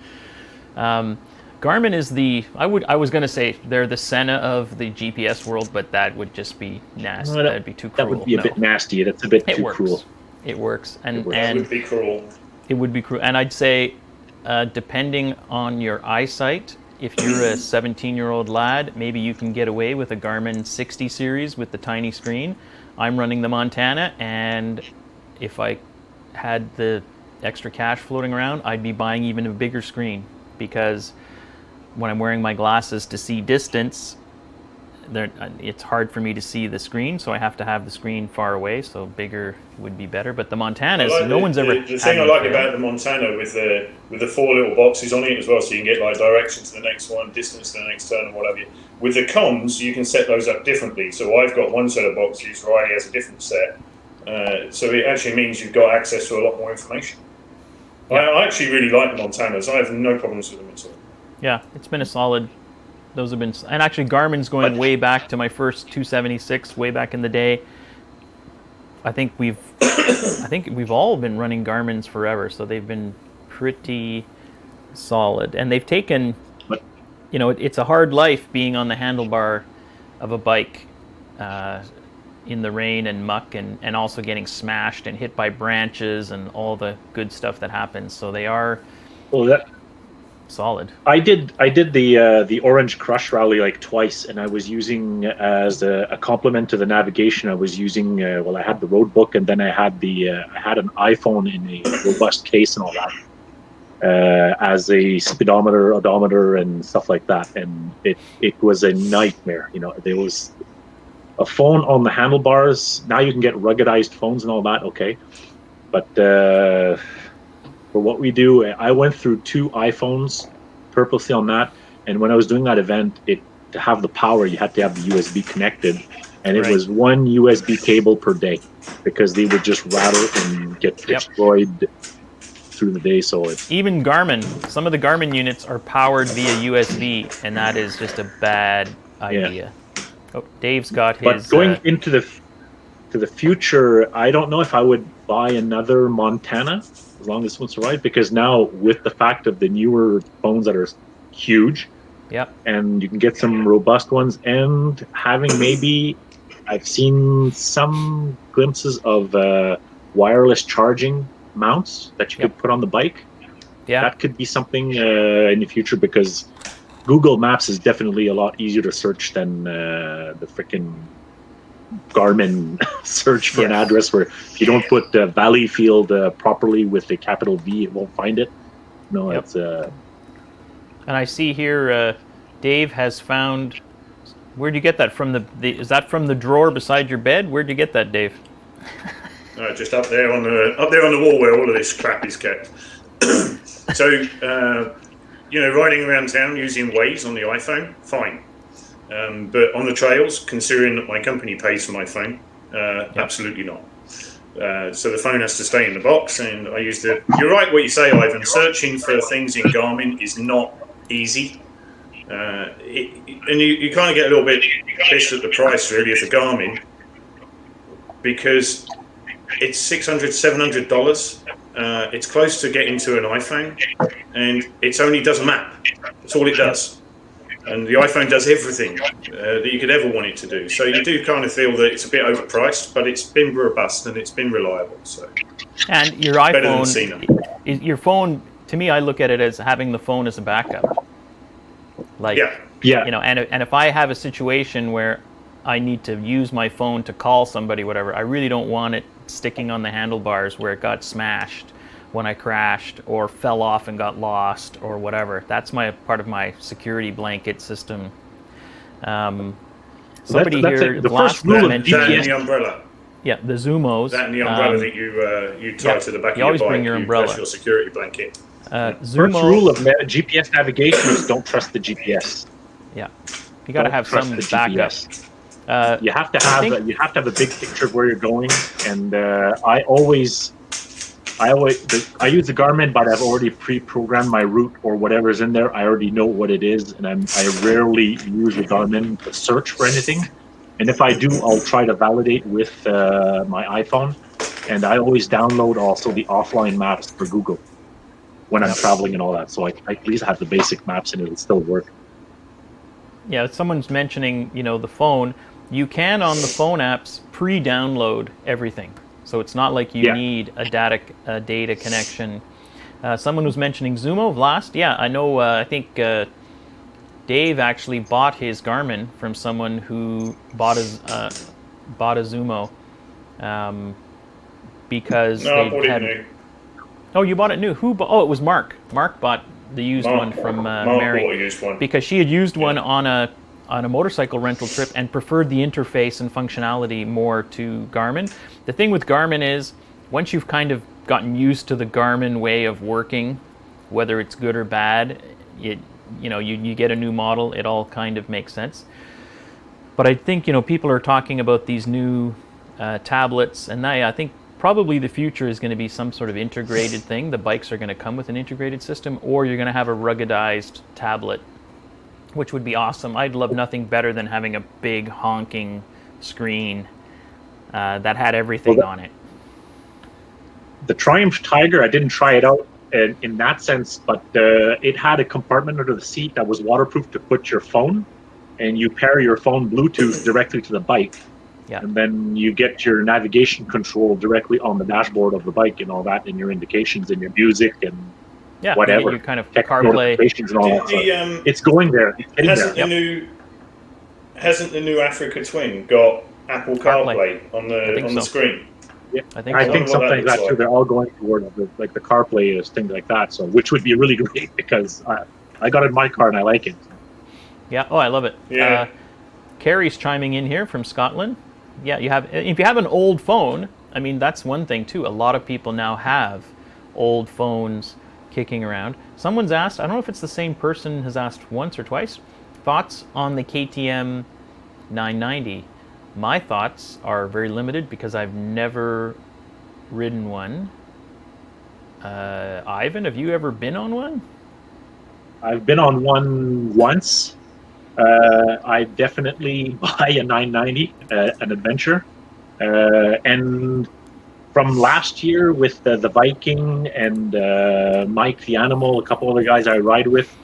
Garmin is I was going to say they're the Senna of the GPS world, but that would just be nasty. No, that'd be too cruel. That would be a bit nasty. That's a bit too cruel. It works. And it would be cruel. It would be cruel. And I'd say, depending on your eyesight, if you're a 17-year-old lad, maybe you can get away with a Garmin 60 series with the tiny screen. I'm running the Montana, and if I had the extra cash floating around, I'd be buying even a bigger screen, because when I'm wearing my glasses to see distance, it's hard for me to see the screen, so I have to have the screen far away, so bigger would be better. But the Montanas, no one's ever... The thing I like about the Montana with the 4 little boxes on it as well, so you can get like direction to the next one, distance to the next turn, and what have you. With the comms, you can set those up differently. So I've got one set of boxes, Riley has a different set. So it actually means you've got access to a lot more information. Yeah. I actually really like the Montanas. I have no problems with them at all. Yeah, it's been a solid... Those have been... And actually, Garmin's going way back to my first 276, way back in the day. I think we've all been running Garmin's forever, so they've been pretty solid. And they've taken... it's a hard life being on the handlebar of a bike in the rain and muck, and also getting smashed and hit by branches and all the good stuff that happens. So they are... solid. I did the Orange Crush rally like twice, and I was using as a complement to the navigation. I was using well, I had the road book, and then I had an iPhone in a robust case and all that as a speedometer, odometer, and stuff like that. And it was a nightmare. You know, there was a phone on the handlebars. Now you can get ruggedized phones and all that. Okay, but for what we do, I went through 2 iPhones purposely on that. And when I was doing that event, to have the power, you had to have the USB connected, and it was 1 USB cable per day because they would just rattle and get destroyed through the day. So it's even Garmin. Some of the Garmin units are powered via USB, and that is just a bad idea. Oh, Dave's got his. But going into the future, I don't know if I would buy another Montana as long as this one survives, because now with the fact of the newer phones that are huge, and you can get some robust ones, and having maybe I've seen some glimpses of wireless charging mounts that you could put on the bike. That could be something in the future, because Google Maps is definitely a lot easier to search than the freaking Garmin search for an address, where if you don't put Valleyfield properly with a capital V, it won't find it. No, it's and I see here Dave has found. Where'd you get that from? Is that from the drawer beside your bed? Where'd you get that, Dave? Just up there on the wall where all of this crap is kept. So, riding around town using Waze on the iPhone, fine. But on the trails, considering that my company pays for my phone, absolutely not. So the phone has to stay in the box, and I use the. You're right, what you say, Ivan. Searching for things in Garmin is not easy, and you kind of get a little bit pissed at the price, really, of the Garmin, because it's $600, $700. It's close to getting to an iPhone, and it only does a map. That's all it does. And the iPhone does everything that you could ever want it to do. So you do kind of feel that it's a bit overpriced, but it's been robust and it's been reliable. So. And your iPhone, your phone, to me, I look at it as having the phone as a backup. Like, and if I have a situation where I need to use my phone to call somebody, whatever, I really don't want it sticking on the handlebars where it got smashed when I crashed or fell off and got lost or whatever. That's part of my security blanket system. Somebody here, the first rule of GPS. And the umbrella. Yeah, the Zoomos. That and the umbrella that you tie to the back of your bike. You always bring your umbrella. That's your security blanket. First rule of GPS navigation is don't trust the GPS. Yeah, you got to have some backup. You have to have a big picture of where you're going, and I use the Garmin, but I've already pre-programmed my route or whatever's in there. I already know what it is, and I rarely use the Garmin to search for anything. And if I do, I'll try to validate with my iPhone. And I always download also the offline maps for Google when I'm traveling and all that. So I at least have the basic maps, and it'll still work. Yeah, someone's mentioning, the phone. You can, on the phone apps, pre-download everything. So it's not like you need a data connection. Someone was mentioning Zumo last. Yeah, I know. I think Dave actually bought his Garmin from someone who bought a Zumo because they had. New. Oh, you bought it new. Who? It was Mark. Mark bought the used one from Mary. Bought a used one. Because she had used one on a motorcycle rental trip and preferred the interface and functionality more to Garmin. The thing with Garmin is, once you've kind of gotten used to the Garmin way of working, whether it's good or bad, you get a new model, it all kind of makes sense. But I think, people are talking about these new tablets, and I think probably the future is going to be some sort of integrated thing. The bikes are going to come with an integrated system, or you're going to have a ruggedized tablet, which would be awesome. I'd love nothing better than having a big honking screen that had everything on it. The Triumph Tiger, I didn't try it out in that sense, but it had a compartment under the seat that was waterproof to put your phone, and you pair your phone Bluetooth directly to the bike. Yeah. And then you get your navigation control directly on the dashboard of the bike and all that, and your indications and your music, and Yeah, whatever you kind of technical CarPlay. notifications and all that stuff. It's going there. It's getting Hasn't there. the new Africa Twin got Apple CarPlay on I think the so. screen? Yeah. I think I so. think what that something like looks that too. like. They're all going towards the CarPlay things like that. So which would be really great because I got it in my car and I like it. So. Yeah. Oh, I love it. Yeah. Carrie's chiming in here from Scotland. Yeah, if you have an old phone, I mean that's one thing too. A lot of people now have old phones kicking around. Someone's asked, I don't know if it's the same person has asked once or twice, thoughts on the KTM 990. My thoughts are very limited because I've never ridden one. Ivan, have you ever been on one? I've been on one once. I definitely buy a 990, an adventure, and from last year with the Viking and Mike the Animal, a couple other guys I ride with.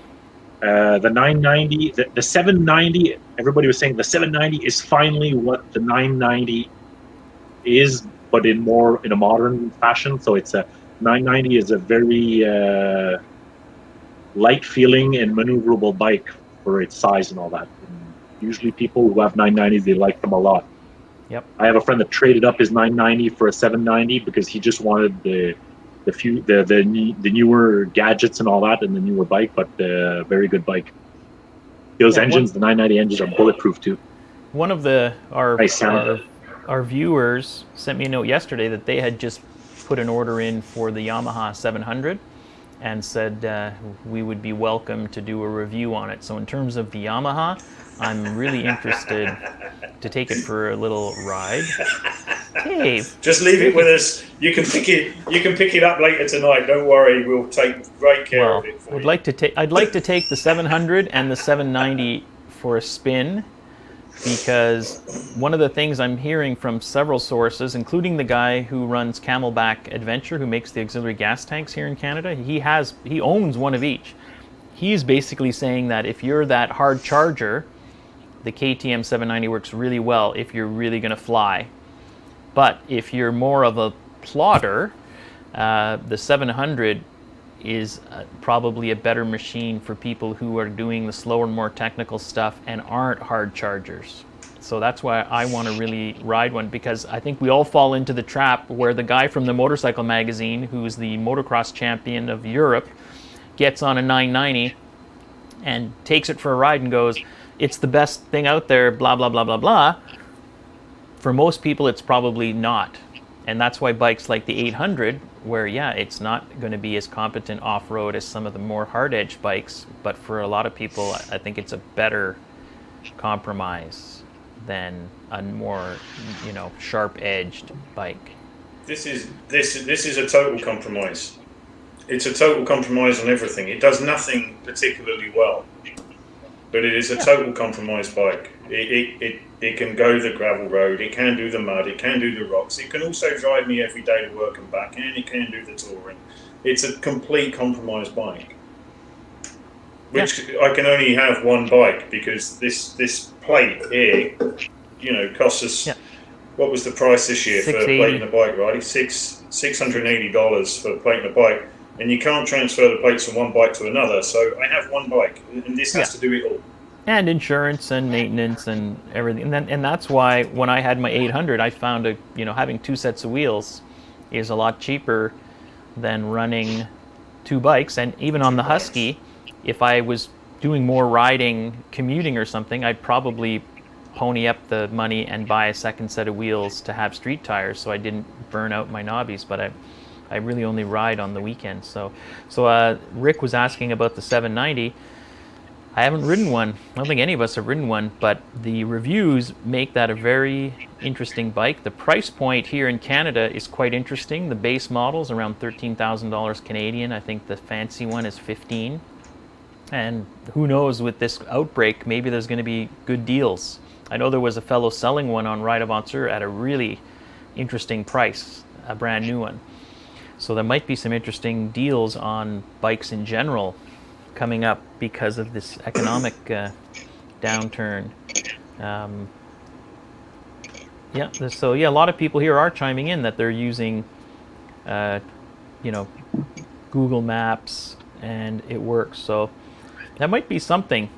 The 990, the 790. Everybody was saying the 790 is finally what the 990 is, but in a modern fashion. So it's a 990 is a very light feeling and maneuverable bike for its size and all that. And usually people who have 990s, they like them a lot. Yep. I have a friend that traded up his 990 for a 790 because he just wanted the newer gadgets and all that and the newer bike, but very good bike. Those engines, the 990 engines, are bulletproof too. One of our viewers sent me a note yesterday that they had just put an order in for the Yamaha 700 and said we would be welcome to do a review on it. So in terms of the Yamaha, I'm really interested to take it for a little ride. Dave, just leave it with us. You can pick it up later tonight. Don't worry, we'll take great care of it for you. I'd like to take the 700 and the 790 for a spin, because one of the things I'm hearing from several sources, including the guy who runs Camelback Adventure, who makes the auxiliary gas tanks here in Canada, he owns one of each. He's basically saying that if you're that hard charger, the KTM 790 works really well if you're really going to fly. But if you're more of a plodder, the 700 is probably a better machine for people who are doing the slower, more technical stuff and aren't hard chargers. So that's why I want to really ride one, because I think we all fall into the trap where the guy from the Motorcycle Magazine, who's the motocross champion of Europe, gets on a 990 and takes it for a ride and goes, it's the best thing out there, blah, blah, blah, blah, blah. For most people, it's probably not. And that's why bikes like the 800, where, yeah, it's not going to be as competent off-road as some of the more hard-edged bikes, but for a lot of people, I think it's a better compromise than a more, sharp-edged bike. This is a total compromise. It's a total compromise on everything. It does nothing particularly well, but it is a total compromise bike. It can go the gravel road, it can do the mud, it can do the rocks, it can also drive me every day to work and back, and it can do the touring. It's a complete compromise bike, which I can only have one bike because this plate here, costs us. Yeah. What was the price this year for a plate and a bike, right? $680 for a plate and a bike, and you can't transfer the plates from one bike to another. So I have one bike, and this has to do it all. And insurance and maintenance and everything, and that's why when I had my 800, I found having two sets of wheels is a lot cheaper than running two bikes. And even on the Husky, if I was doing more riding, commuting or something, I'd probably pony up the money and buy a second set of wheels to have street tires, so I didn't burn out my knobbies. But I really only ride on the weekends. So Rick was asking about the 790. I haven't ridden one. I don't think any of us have ridden one, but the reviews make that a very interesting bike. The price point here in Canada is quite interesting. The base model is around $13,000 Canadian. I think the fancy one is $15,000. And who knows, with this outbreak, maybe there's going to be good deals. I know there was a fellow selling one on Ride Aventure at a really interesting price, a brand new one. So there might be some interesting deals on bikes in general coming up because of this economic downturn. So a lot of people here are chiming in that they're using, Google Maps and it works. So that might be something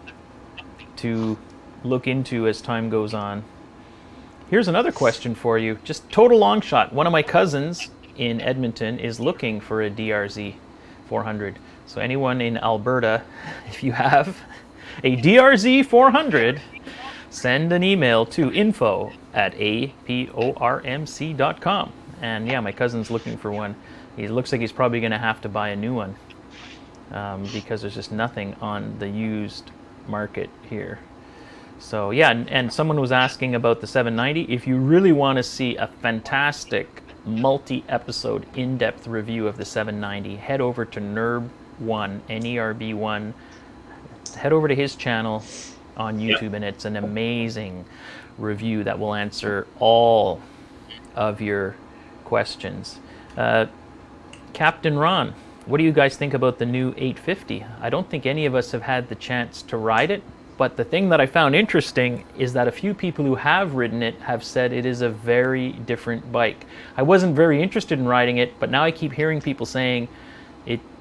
to look into as time goes on. Here's another question for you, just total long shot. One of my cousins in Edmonton is looking for a DRZ 400. So anyone in Alberta, if you have a DRZ 400, send an email to info@apormc.com. And yeah, my cousin's looking for one. He looks like he's probably going to have to buy a new one because there's just nothing on the used market here. So yeah, and someone was asking about the 790. If you really want to see a fantastic multi-episode in-depth review of the 790, head over to NERB1, NERB1. Head over to his channel on YouTube, and it's an amazing review that will answer all of your questions. Captain Ron, what do you guys think about the new 850? I don't think any of us have had the chance to ride it, but the thing that I found interesting is that a few people who have ridden it have said it is a very different bike. I wasn't very interested in riding it, but now I keep hearing people saying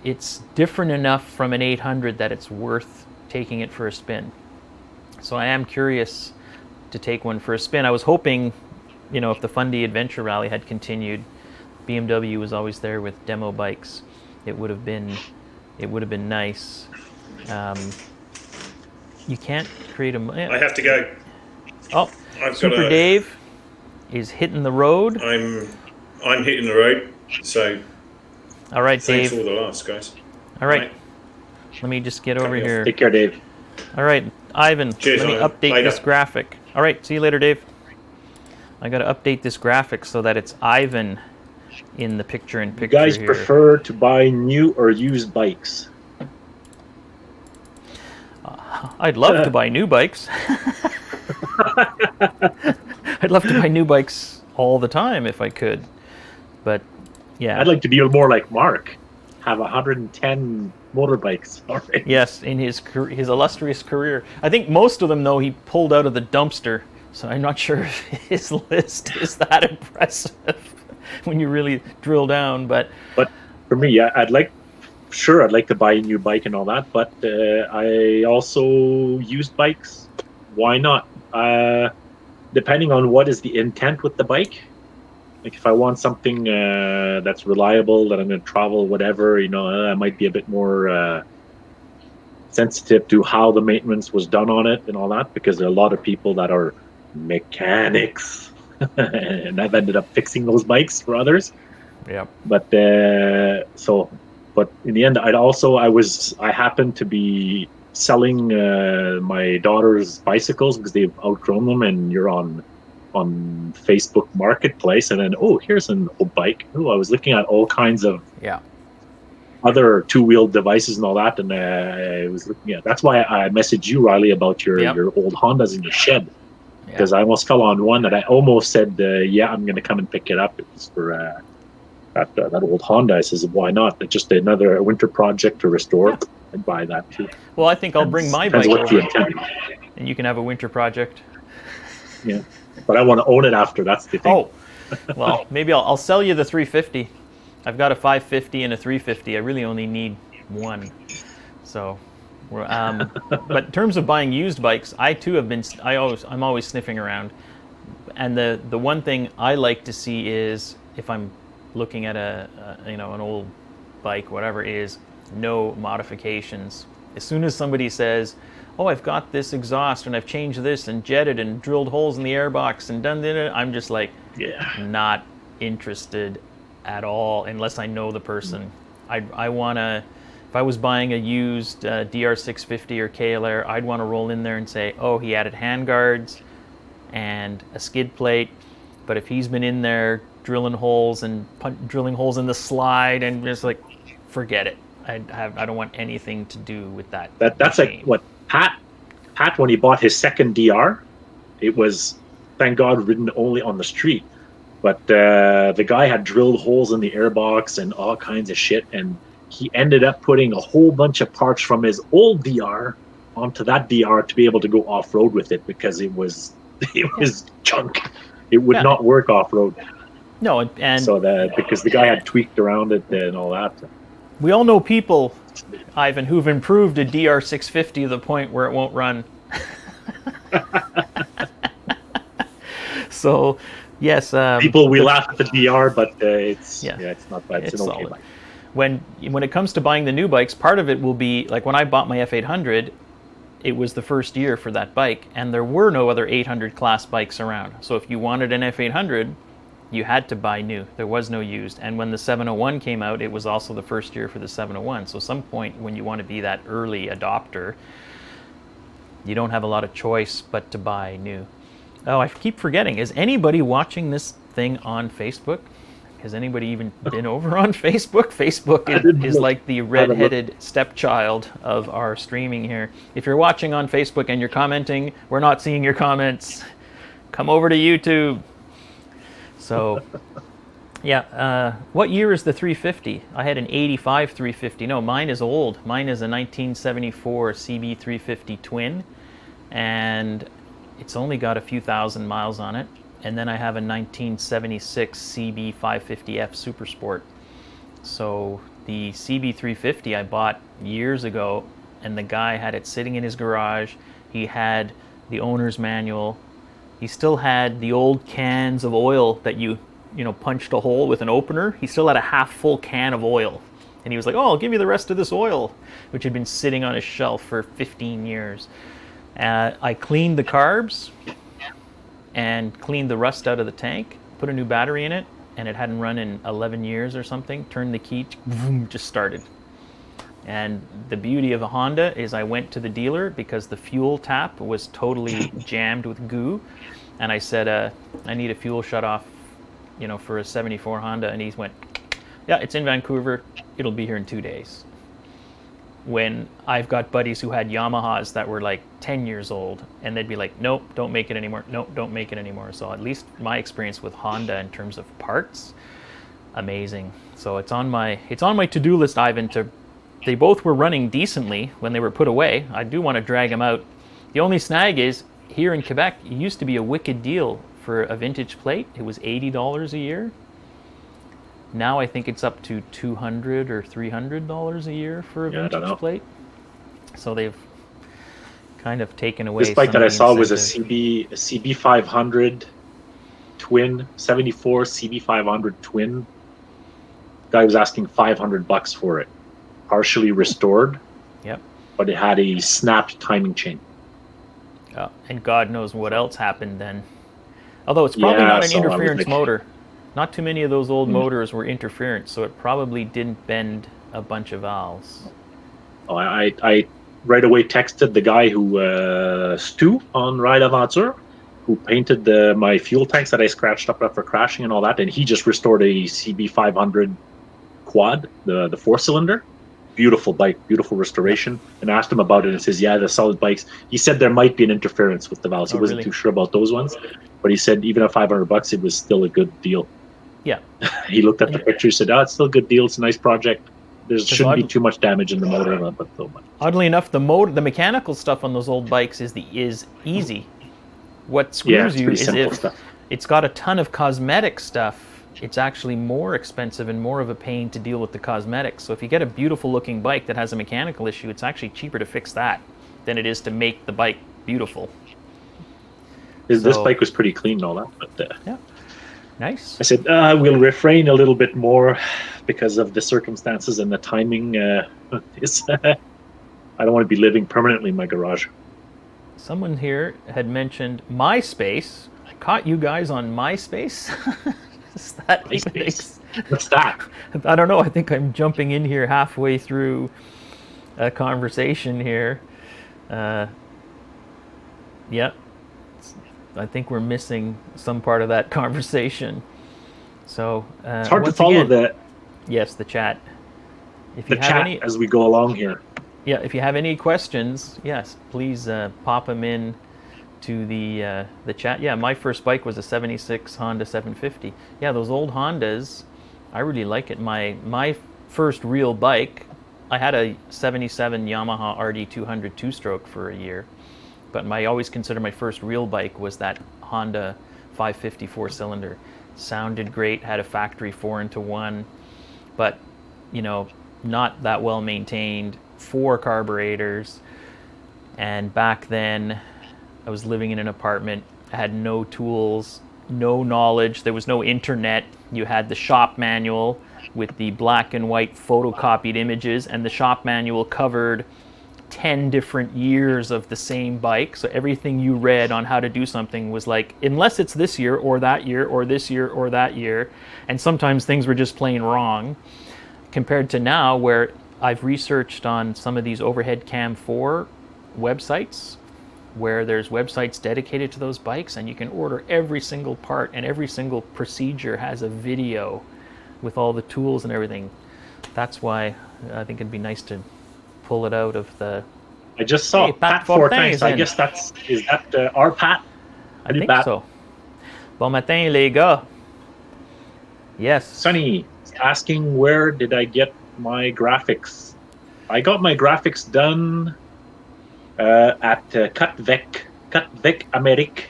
it's different enough from an 800 that it's worth taking it for a spin. So I am curious to take one for a spin. I was hoping, if the Fundy Adventure Rally had continued, BMW was always there with demo bikes. It would have been nice. You can't create a... I have to go. Oh, Super Dave is hitting the road. I'm hitting the road, so... All right, thanks Dave. for all the laughs, guys. All right. Let me just get over here. Take care, Dave. All right, Ivan, Cheers, let me Ivan. update Later. this graphic. All right, see you later, Dave. I got to update this graphic so that it's Ivan in the picture-in-picture You guys here. prefer to buy new or used bikes? I'd love to buy new bikes. I'd love to buy new bikes all the time if I could. But, yeah. I'd like to be more like Mark. Have 110 motorbikes already. Yes, in his illustrious career. I think most of them, though, he pulled out of the dumpster. So I'm not sure if his list is that impressive when you really drill down. But for me, I'd like to buy a new bike and all that. But I also used bikes. Why not? Depending on what is the intent with the bike. Like if I want something that's reliable, that I'm going to travel, whatever, I might be a bit more sensitive to how the maintenance was done on it and all that, because there are a lot of people that are mechanics, and I've ended up fixing those bikes for others. yeah, But in the end, I happened to be selling my daughter's bicycles because they've outgrown them, and you're on Facebook Marketplace, and then here's an old bike. I was looking at all kinds of other two-wheeled devices and all that, and I was looking at. That's why I messaged you, Riley, about your old Hondas in your shed, because I almost fell on one that I almost said, I'm going to come and pick it up. It was for that old Honda. I says, why not? It's just another winter project to restore. I'd buy that too. Well, I think I'll bring my bike What's the over, intent. and you can have a winter project. Yeah. But I want to own it after. That's the thing. Oh, well, maybe I'll sell you the 350. I've got a 550 and a 350. I really only need one. So, but in terms of buying used bikes, I too have been. I'm always sniffing around, and the one thing I like to see is if I'm looking at an old bike, whatever, is no modifications. As soon as somebody says, oh, I've got this exhaust and I've changed this and jetted and drilled holes in the airbox and done it, I'm just like, not interested at all unless I know the person. I want to, if I was buying a used DR650 or KLR, I'd want to roll in there and say, oh, he added handguards and a skid plate, but if he's been in there drilling holes in the slide and just like, forget it. I don't want anything to do with that. That's machine. like what Pat, when he bought his second DR, it was, thank God, ridden only on the street. But the guy had drilled holes in the airbox and all kinds of shit, and he ended up putting a whole bunch of parts from his old DR onto that DR to be able to go off-road with it, because it was junk. It would not work off-road. No, and so because the guy had tweaked around it and all that. We all know people Ivan, who've improved a DR650 to the point where it won't run. So, yes. People, we laugh at the DR, but it's not bad. It's an okay solid. bike. When it comes to buying the new bikes, part of it will be, like when I bought my F800, it was the first year for that bike, and there were no other 800 class bikes around. So if you wanted an F800, you had to buy new. There was no used. And when the 701 came out, it was also the first year for the 701. So some point when you want to be that early adopter, you don't have a lot of choice but to buy new. Oh, I keep forgetting. Is anybody watching this thing on Facebook? Has anybody even been over on Facebook? Facebook is like the red-headed stepchild of our streaming here. If you're watching on Facebook and you're commenting, we're not seeing your comments. Come over to YouTube. So, yeah, what year is the 350? I had an 85 350. No, mine is old. Mine is a 1974 CB 350 twin, and it's only got a few thousand miles on it. And then I have a 1976 CB 550F Super Sport. So the CB 350 I bought years ago, and the guy had it sitting in his garage. He had the owner's manual. He still had the old cans of oil that you punched a hole with an opener. He still had a half full can of oil. And he was like, oh, I'll give you the rest of this oil, which had been sitting on his shelf for 15 years. I cleaned the carbs and cleaned the rust out of the tank, put a new battery in it, and it hadn't run in 11 years or something. Turned the key, just started. And the beauty of a Honda is I went to the dealer because the fuel tap was totally jammed with goo. And I said, I need a fuel shutoff, for a 74 Honda. And he went, yeah, it's in Vancouver. It'll be here in 2 days. When I've got buddies who had Yamahas that were like 10 years old, and they'd be like, nope, don't make it anymore. Nope, don't make it anymore. So at least my experience with Honda in terms of parts, amazing. So it's on my to-do list, Ivan, they both were running decently when they were put away. I do want to drag them out. The only snag is, here in Quebec, it used to be a wicked deal for a vintage plate. It was $80 a year. Now I think it's up to $200 or $300 a year for a vintage plate. So they've kind of taken away. This bike that I saw was a CB 500 twin, 74 CB 500 twin. Guy was asking $500 for it, partially restored. Yep. But it had a snapped timing chain. And God knows what else happened then. Although it's probably not an interference motor. Not too many of those old motors were interference, so it probably didn't bend a bunch of valves. Oh, I right away texted the guy who, Stu on Ride Aventure, who painted my fuel tanks that I scratched up after crashing and all that, and he just restored a CB 500 quad, the 4-cylinder. Beautiful bike, beautiful restoration. And I asked him about it, and he says, yeah, the solid bikes. He said there might be an interference with the valves. He wasn't too sure about those ones, but he said even at $500, it was still a good deal. Yeah. He looked at the picture, said, it's still a good deal. It's a nice project. There shouldn't be too much damage in the motor, but so much. Oddly enough, the mechanical stuff on those old bikes is easy. What screws you is if it's got a ton of cosmetic stuff, it's actually more expensive and more of a pain to deal with the cosmetics. So if you get a beautiful looking bike that has a mechanical issue, it's actually cheaper to fix that than it is to make the bike beautiful. This bike was pretty clean and all that, but yeah. Nice. I said, we'll refrain a little bit more because of the circumstances and the timing. I don't want to be living permanently in my garage. Someone here had mentioned MySpace. I caught you guys on MySpace. Is that MySpace? What's that? I don't know. I think I'm jumping in here halfway through a conversation here. Yeah. I think we're missing some part of that conversation. So it's hard to follow the chat. If you have any, as we go along here. Yeah, if you have any questions, yes, please pop them in to the chat. Yeah, my first bike was a '76 Honda 750. Yeah, those old Hondas, I really like it. My first real bike, I had a '77 Yamaha RD200 two-stroke for a year. But I always consider my first real bike was that Honda 550 4-cylinder. Sounded great, had a factory 4-into-1. But, not that well maintained, 4 carburetors. And back then, I was living in an apartment. I had no tools, no knowledge. There was no internet. You had the shop manual with the black and white photocopied images, and the shop manual covered 10 different years of the same bike. So everything you read on how to do something was like, unless it's this year or that year or this year or that year. And sometimes things were just plain wrong. Compared to now, where I've researched on some of these overhead cam 4 websites, where there's websites dedicated to those bikes, and you can order every single part, and every single procedure has a video with all the tools and everything. That's why I think it'd be nice to pull it out of the... I just saw Pat Fortin. I guess is that our Pat? I think so. Bon matin, les gars. Yes. Sonny asking, where did I get my graphics? I got my graphics done at Cutvec Amérique.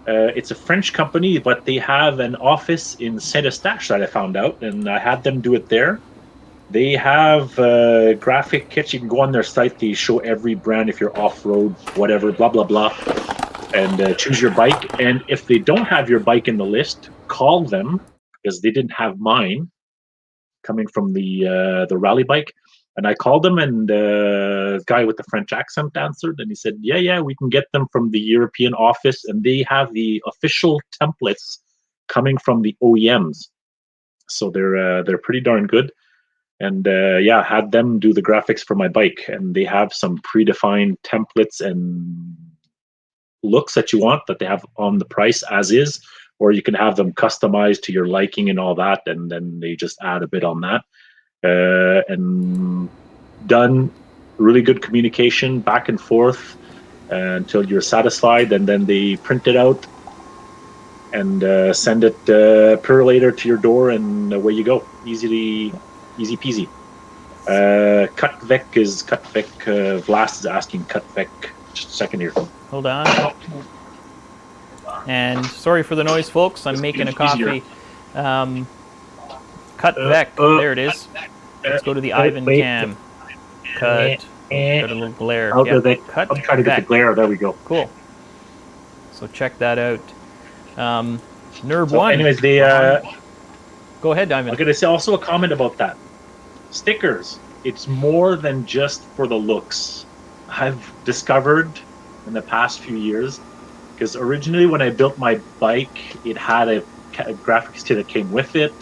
It's a French company, but they have an office in Saint-Eustache that I found out, and I had them do it there. They have graphic kits. You can go on their site. They show every brand if you're off-road, whatever, blah, blah, blah, and choose your bike. And if they don't have your bike in the list, call them, because they didn't have mine coming from the rally bike. And I called them, and the guy with the French accent answered, and he said, yeah, we can get them from the European office, and they have the official templates coming from the OEMs. So they're pretty darn good. And had them do the graphics for my bike, and they have some predefined templates and looks that you want that they have on the price as is, or you can have them customized to your liking and all that, and then they just add a bit on that. And done really good communication back and forth until you're satisfied, and then they print it out and send it per later to your door, and away you go. Easy peasy. Cutvec is Cutvec. Vlast is asking Cutvec. Just a second here. Hold on. And sorry for the noise, folks. I'm making a coffee. Cutvec. There it is. Let's go to the Ivan cam. Cut. Got a little glare. I'm trying to get the glare. There we go. Cool. So check that out. Nerb so 1. Anyways, go ahead, Ivan. I'm going to say also a comment about that. Stickers. It's more than just for the looks. I've discovered in the past few years, because originally when I built my bike, it had a graphics kit that came with it.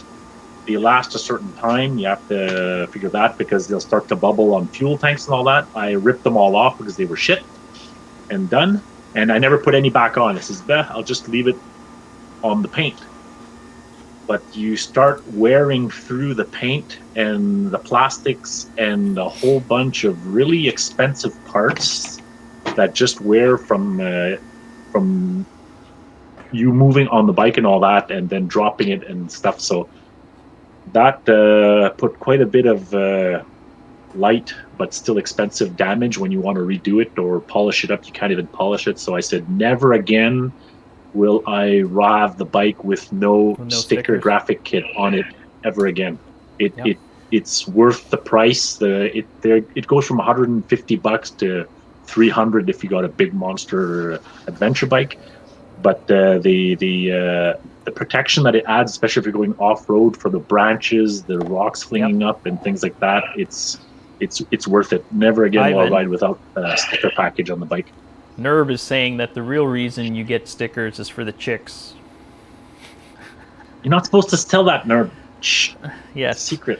They last a certain time. You have to figure that, because they'll start to bubble on fuel tanks and all that. I ripped them all off because they were shit and done. And I never put any back on. I says, I'll just leave it on the paint. But you start wearing through the paint and the plastics and a whole bunch of really expensive parts that just wear from you moving on the bike and all that, and then dropping it and stuff. So that put quite a bit of light but still expensive damage when you want to redo it or polish it up. You can't even polish it. So I said, never again will I have the bike with no sticker graphic kit on it ever again. It's worth the price. It goes from $150 to $300 if you got a big monster adventure bike. But the protection that it adds, especially if you're going off road for the branches, the rocks flinging up and things like that, it's worth it. Never again will I ride without a sticker package on the bike. Nerb is saying that the real reason you get stickers is for the chicks. You're not supposed to tell that, Nerb. Shh. Yes. Secret.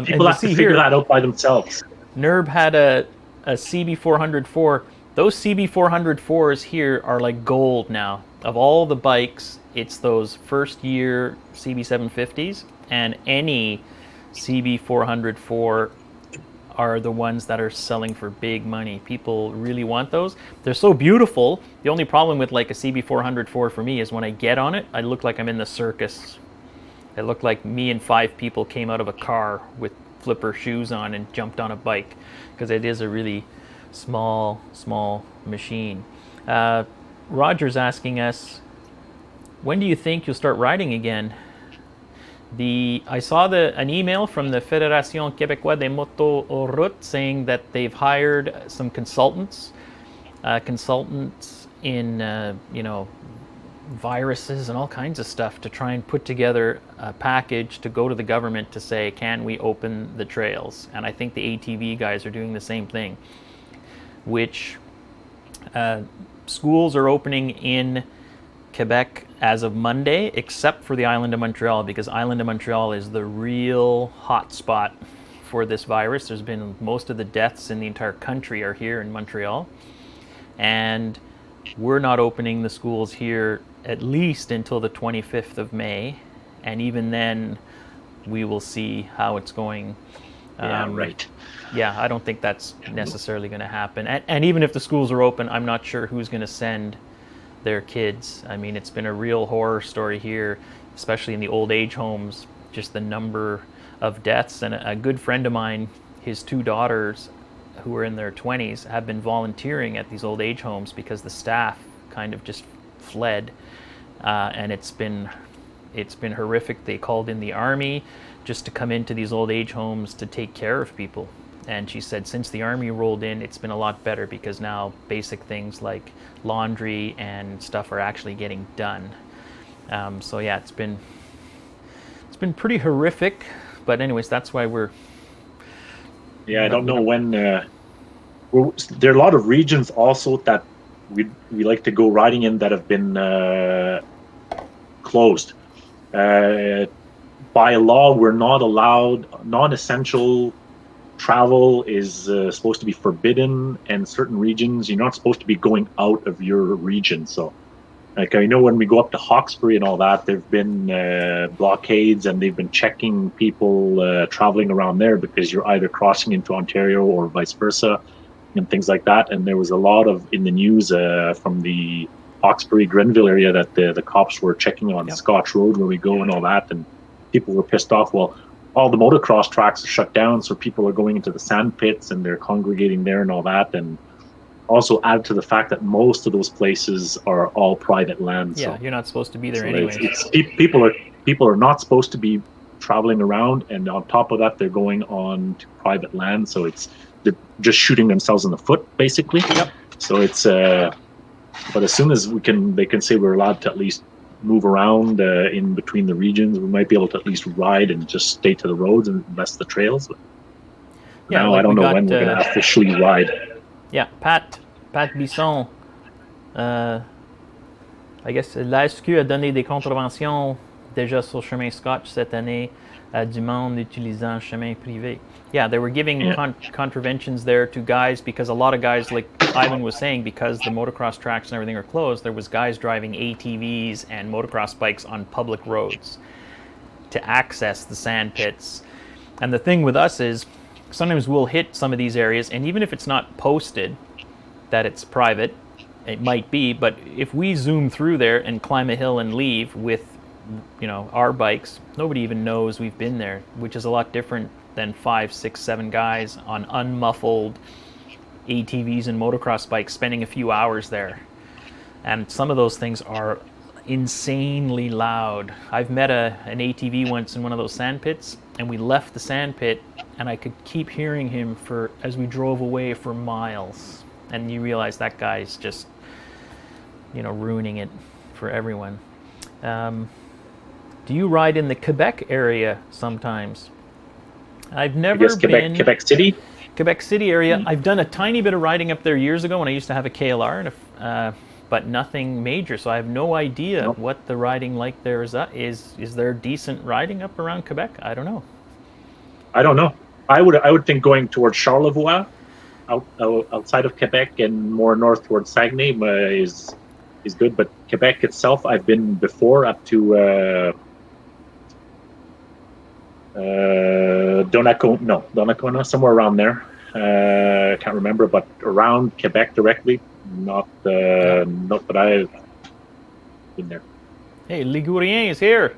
People have to figure that out by themselves. Nerb had a CB404. Those CB404s here are like gold now. Of all the bikes, it's those first year CB750s, and any CB404 are the ones that are selling for big money. People really want those. They're so beautiful. The only problem with like a CB404 for me is when I get on it, I look like I'm in the circus. It looked like me and 5 people came out of a car with flipper shoes on and jumped on a bike, because it is a really small machine. Roger's asking us, when do you think you'll start riding again? I saw an email from the Fédération Québécoise des Motos aux Routes saying that they've hired some consultants in viruses and all kinds of stuff to try and put together a package to go to the government to say, can we open the trails? And I think the ATV guys are doing the same thing, which schools are opening in Quebec as of Monday, except for the island of Montreal, because island of Montreal is the real hot spot for this virus. There's been most of the deaths in the entire country are here in Montreal. And we're not opening the schools here at least until the 25th of May. And even then, we will see how it's going. Right. Yeah, I don't think that's necessarily going to happen. And even if the schools are open, I'm not sure who's going to send their kids. I mean, it's been a real horror story here, especially in the old age homes, just the number of deaths. And a good friend of mine, his two daughters, who are in their 20s, have been volunteering at these old age homes because the staff kind of just fled, and it's been horrific. They called in the army just to come into these old age homes to take care of people. And she said since the army rolled in, it's been a lot better because now basic things like laundry and stuff are actually getting done. So yeah, it's been pretty horrific. But anyways, that's why we're. Yeah, I don't know when. There are a lot of regions also that we like to go riding in that have been closed. By law, we're not allowed. Non-essential travel is supposed to be forbidden, and certain regions you're not supposed to be going out of your region. So, like I know when we go up to Hawkesbury and all that, there've been blockades, and they've been checking people traveling around there because you're either crossing into Ontario or vice versa, and things like that. And there was a lot of in the news from the Hawkesbury Grenville area that the cops were checking on Scotch Road where we go and all that, and people were pissed off. Well, all the motocross tracks are shut down, so people are going into the sand pits and they're congregating there and all that. And also add to the fact that most of those places are all private land. Yeah, so, you're not supposed to be there anyway. People are not supposed to be traveling around, and on top of that, they're going on to private land. So they're just shooting themselves in the foot, basically. Yep. So it's but as soon as they can say we're allowed to at least move around in between the regions, we might be able to at least ride and just stay to the roads and less the trails. But yeah, now I don't know when we're going to officially ride. Yeah, Pat Bisson, I guess la SQ a donné des contraventions déjà sur chemin Scotch cette année à du monde utilisant chemin privé. Yeah, they were giving contraventions there to guys because a lot of guys, like Ivan was saying, because the motocross tracks and everything are closed, there was guys driving ATVs and motocross bikes on public roads to access the sand pits. And the thing with us is sometimes we'll hit some of these areas, and even if it's not posted that it's private, it might be, but if we zoom through there and climb a hill and leave with, our bikes, nobody even knows we've been there, which is a lot different than 5, 6, 7 guys on unmuffled ATVs and motocross bikes spending a few hours there. And some of those things are insanely loud. I've met an ATV once in one of those sand pits, and we left the sand pit, and I could keep hearing him as we drove away for miles. And you realize that guy's just, ruining it for everyone. Do you ride in the Quebec area sometimes? I've never been. Quebec City? Quebec City area. I've done a tiny bit of riding up there years ago when I used to have a KLR, but nothing major. So I have no idea what the riding like there is. Is there decent riding up around Quebec? I don't know. I don't know. I would think going towards Charlevoix, outside of Quebec and more north towards Saguenay is good. But Quebec itself, I've been before up to Donnacona, somewhere around there. I can't remember, but around Quebec directly, not that I've been there. Hey, Ligurien is here.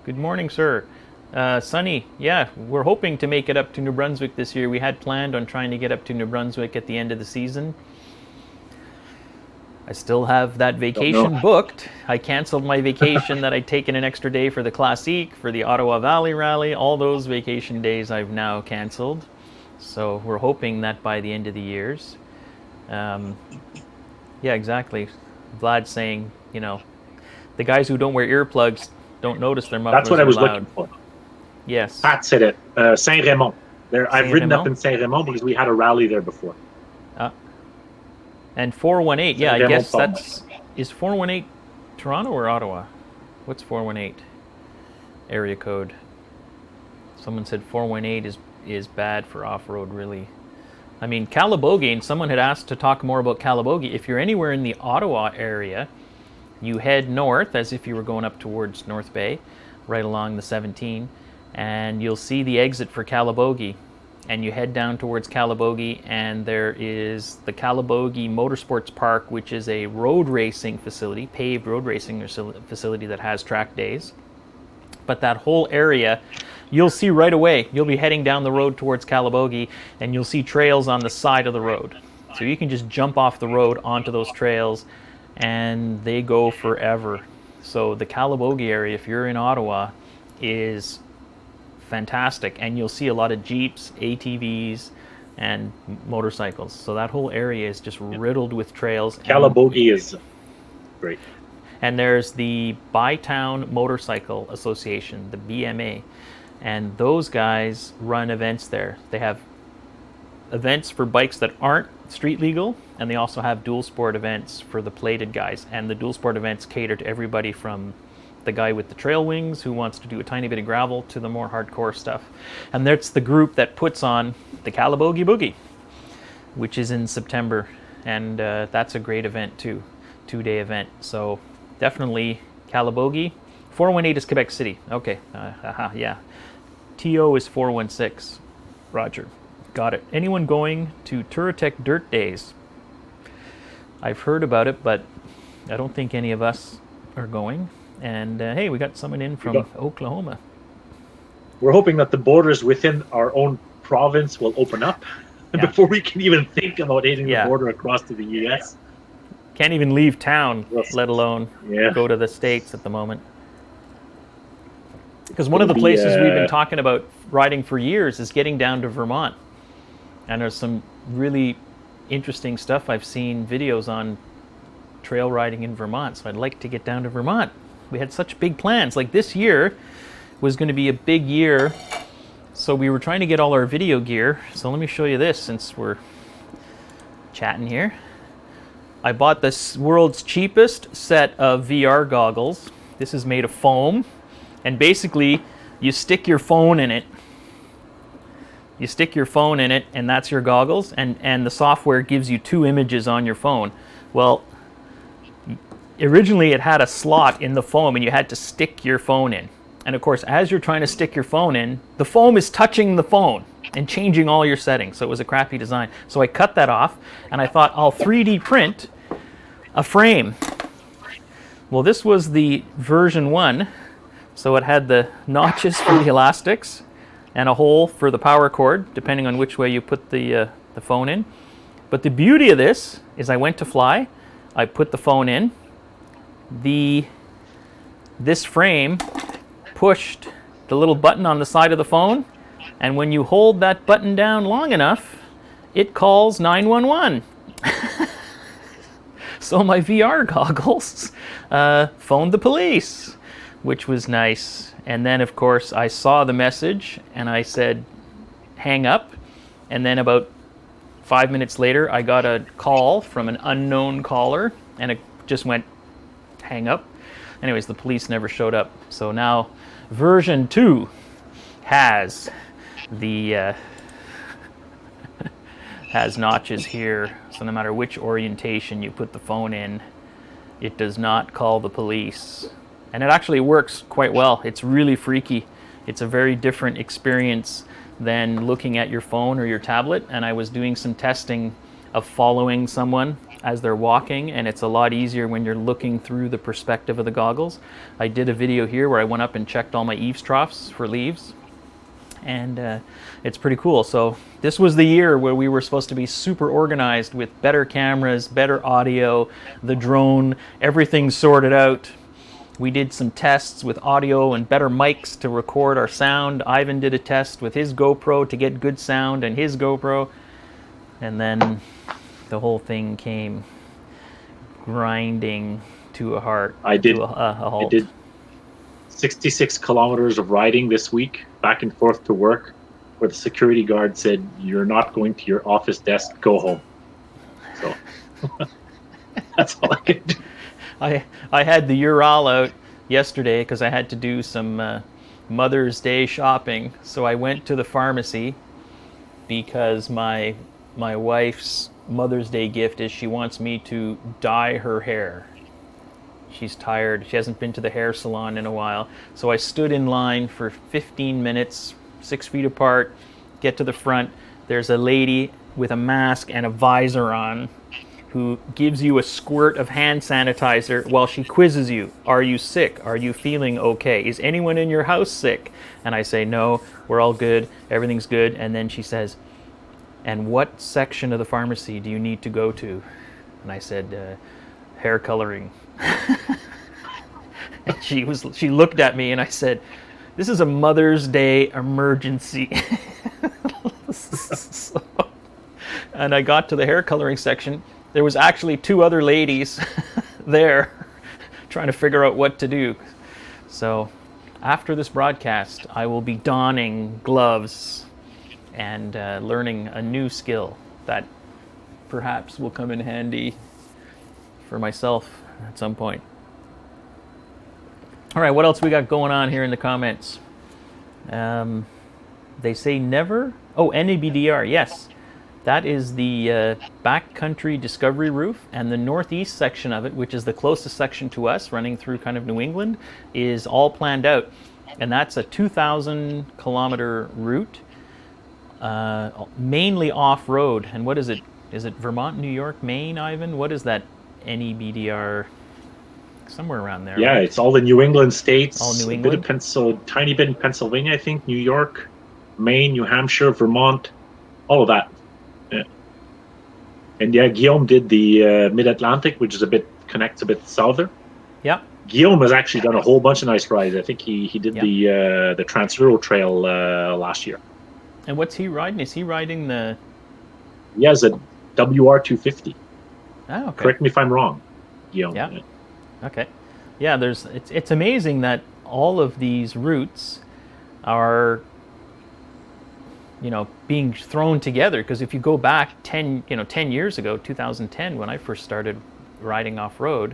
Good morning, sir. Sunny, yeah, we're hoping to make it up to New Brunswick this year. We had planned on trying to get up to New Brunswick at the end of the season. I still have that vacation booked. I canceled my vacation that I'd taken an extra day for the Classique, for the Ottawa Valley Rally. All those vacation days I've now canceled. So we're hoping that by the end of the years. Yeah, exactly. Vlad's saying, you know, the guys who don't wear earplugs don't notice their mufflers That's what I was are loud. looking for. Yes. Pat said it. Saint-Raymond. I've ridden up Saint-Raymond? in Saint-Raymond because we had a rally there before. And 418, yeah, I Saint-Raymond guess that's... Is 418 Toronto or Ottawa? What's 418 area code? Someone said 418 is bad for off-road, really. I mean, Calabogie, and someone had asked to talk more about Calabogie. If you're anywhere in the Ottawa area, you head north as if you were going up towards North Bay, right along the 17, and you'll see the exit for Calabogie. And you head down towards Calabogie, and there is the Calabogie Motorsports Park, which is a road racing facility, paved road racing facility that has track days. But that whole area, you'll see right away. You'll be heading down the road towards Calabogie, and you'll see trails on the side of the road. So you can just jump off the road onto those trails, and they go forever. So the Calabogie area, if you're in Ottawa, is fantastic, and you'll see a lot of Jeeps, ATVs, and motorcycles. So that whole area is just riddled with trails. Calabogie is great. And there's the Bytown Motorcycle Association, the BMA, and those guys run events there. They have events for bikes that aren't street legal, and they also have dual sport events for the plated guys. And the dual sport events cater to everybody from the guy with the trail wings who wants to do a tiny bit of gravel to the more hardcore stuff. And that's the group that puts on the Calabogie Boogie, which is in September. And that's a great event too, 2-day event. So definitely Calabogie. 418 is Quebec City. Okay, yeah. TO is 416. Roger. Got it. Anyone going to Touratech Dirt Days? I've heard about it, but I don't think any of us are going. And hey, we got someone in from Oklahoma. We're hoping that the borders within our own province will open up before we can even think about hitting the border across to the US. Can't even leave town, let alone go to the States at the moment. Because one of the places we've been talking about riding for years is getting down to Vermont. And there's some really interesting stuff. I've seen videos on trail riding in Vermont, so I'd like to get down to Vermont. We had such big plans. Like this year was going to be a big year, so we were trying to get all our video gear. So let me show you this since we're chatting here. I bought this world's cheapest set of VR goggles. This is made of foam, and basically you stick your phone in it. You stick your phone in it, and that's your goggles, and the software gives you 2 images on your phone. Well, originally it had a slot in the foam, and you had to stick your phone in. And of course, as you're trying to stick your phone in, the foam is touching the phone and changing all your settings. So it was a crappy design. So I cut that off, and I thought I'll 3D print a frame. Well, this was the version 1. So it had the notches for the elastics and a hole for the power cord, depending on which way you put the phone in. But the beauty of this is I went to fly, I put the phone in, this frame pushed the little button on the side of the phone, and when you hold that button down long enough, it calls 911. So my VR goggles phoned the police, which was nice. And then, of course, I saw the message, and I said, hang up. And then about 5 minutes later, I got a call from an unknown caller, and it just went, hang up. Anyways, the police never showed up. So now version 2 has the has notches here. So no matter which orientation you put the phone in, it does not call the police. And it actually works quite well. It's really freaky. It's a very different experience than looking at your phone or your tablet. And I was doing some testing of following someone as they're walking, and it's a lot easier when you're looking through the perspective of the goggles. I did a video here where I went up and checked all my eaves troughs for leaves, and it's pretty cool. So this was the year where we were supposed to be super organized with better cameras, better audio, the drone, everything sorted out. We did some tests with audio and better mics to record our sound. Ivan did a test with his GoPro to get good sound and his GoPro. And then the whole thing came grinding to a halt. I did 66 kilometers of riding this week, back and forth to work, where the security guard said, "You're not going to your office desk, go home." So that's all I could do. I had the Ural out yesterday because I had to do some Mother's Day shopping. So I went to the pharmacy because my wife's Mother's Day gift is she wants me to dye her hair. She's tired. She hasn't been to the hair salon in a while. So I stood in line for 15 minutes, 6 feet apart, get to the front. There's a lady with a mask and a visor on who gives you a squirt of hand sanitizer while she quizzes you. Are you sick? Are you feeling okay? Is anyone in your house sick? And I say, no, we're all good. Everything's good. And then she says, and what section of the pharmacy do you need to go to? And I said, hair coloring. And she looked at me and I said, this is a Mother's Day emergency. And I got to the hair coloring section. There was actually 2 other ladies there trying to figure out what to do. So after this broadcast, I will be donning gloves and learning a new skill that perhaps will come in handy for myself at some point. All right, what else we got going on here in the comments? They say never. Oh, NABDR, yes. That is the backcountry discovery roof, and the northeast section of it, which is the closest section to us, running through kind of New England, is all planned out. And that's a 2,000 kilometer route, mainly off-road. And what is it? Is it Vermont, New York, Maine, Ivan? What is that NEBDR? Somewhere around there. Yeah, right? It's all the New England states. All New A England? bit of tiny bit in Pennsylvania, I think. New York, Maine, New Hampshire, Vermont, all of that. Yeah. And yeah, Guillaume did the Mid-Atlantic, which is connects a bit southern. Yeah. Guillaume has actually done a whole bunch of nice rides. I think he did the Trans-Euro Trail last year. And what's he riding? Is he riding the... He has a WR250. Oh, okay. Correct me if I'm wrong, Guillaume. Yeah. Okay. Yeah, it's amazing that all of these routes are, being thrown together, because if you go back 10 years ago, 2010, when I first started riding off-road,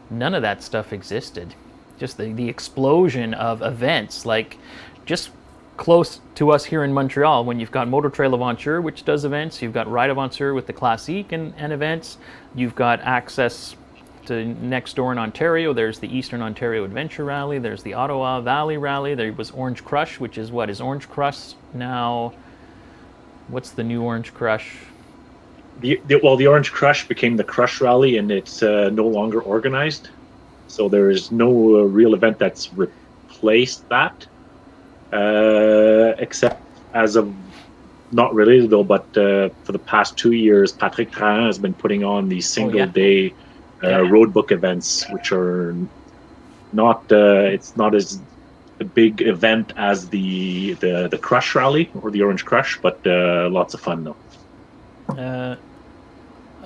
none of that stuff existed. Just the explosion of events, like just close to us here in Montreal, when you've got Motor Trail Aventure, which does events, you've got Ride Aventure with the Classique and events, you've got access to next door in Ontario, there's the Eastern Ontario Adventure Rally, there's the Ottawa Valley Rally, there was Orange Crush, which is what? Is Orange Crush now, what's the new Orange Crush? The Orange Crush became the Crush Rally, and it's no longer organized. So there is no real event that's replaced that, except as of, not related though, but for the past 2 years, Patrick Trahan has been putting on these single-day road book events, which are not it's not as a big event as the Crush Rally or the Orange Crush, but lots of fun though.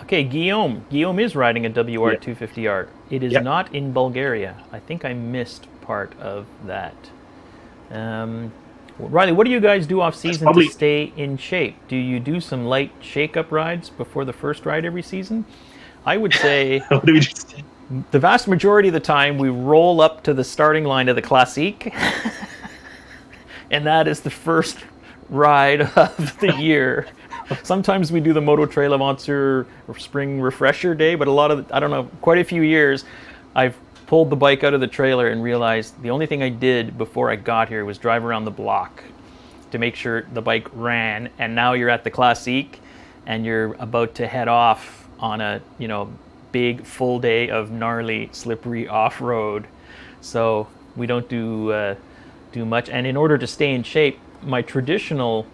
Okay, Guillaume is riding a WR250R. It is not in Bulgaria. I think I missed part of that. Riley, what do you guys do off season to stay in shape? Do you do some light shake-up rides before the first ride every season? I would say the vast majority of the time we roll up to the starting line of the Classique, and that is the first ride of the year. Sometimes we do the Moto Trail Aventure Spring Refresher Day, but quite a few years, I've pulled the bike out of the trailer and realized the only thing I did before I got here was drive around the block to make sure the bike ran, and now you're at the Classique and you're about to head off on a big full day of gnarly slippery off-road. So we don't do do much. And in order to stay in shape, my traditional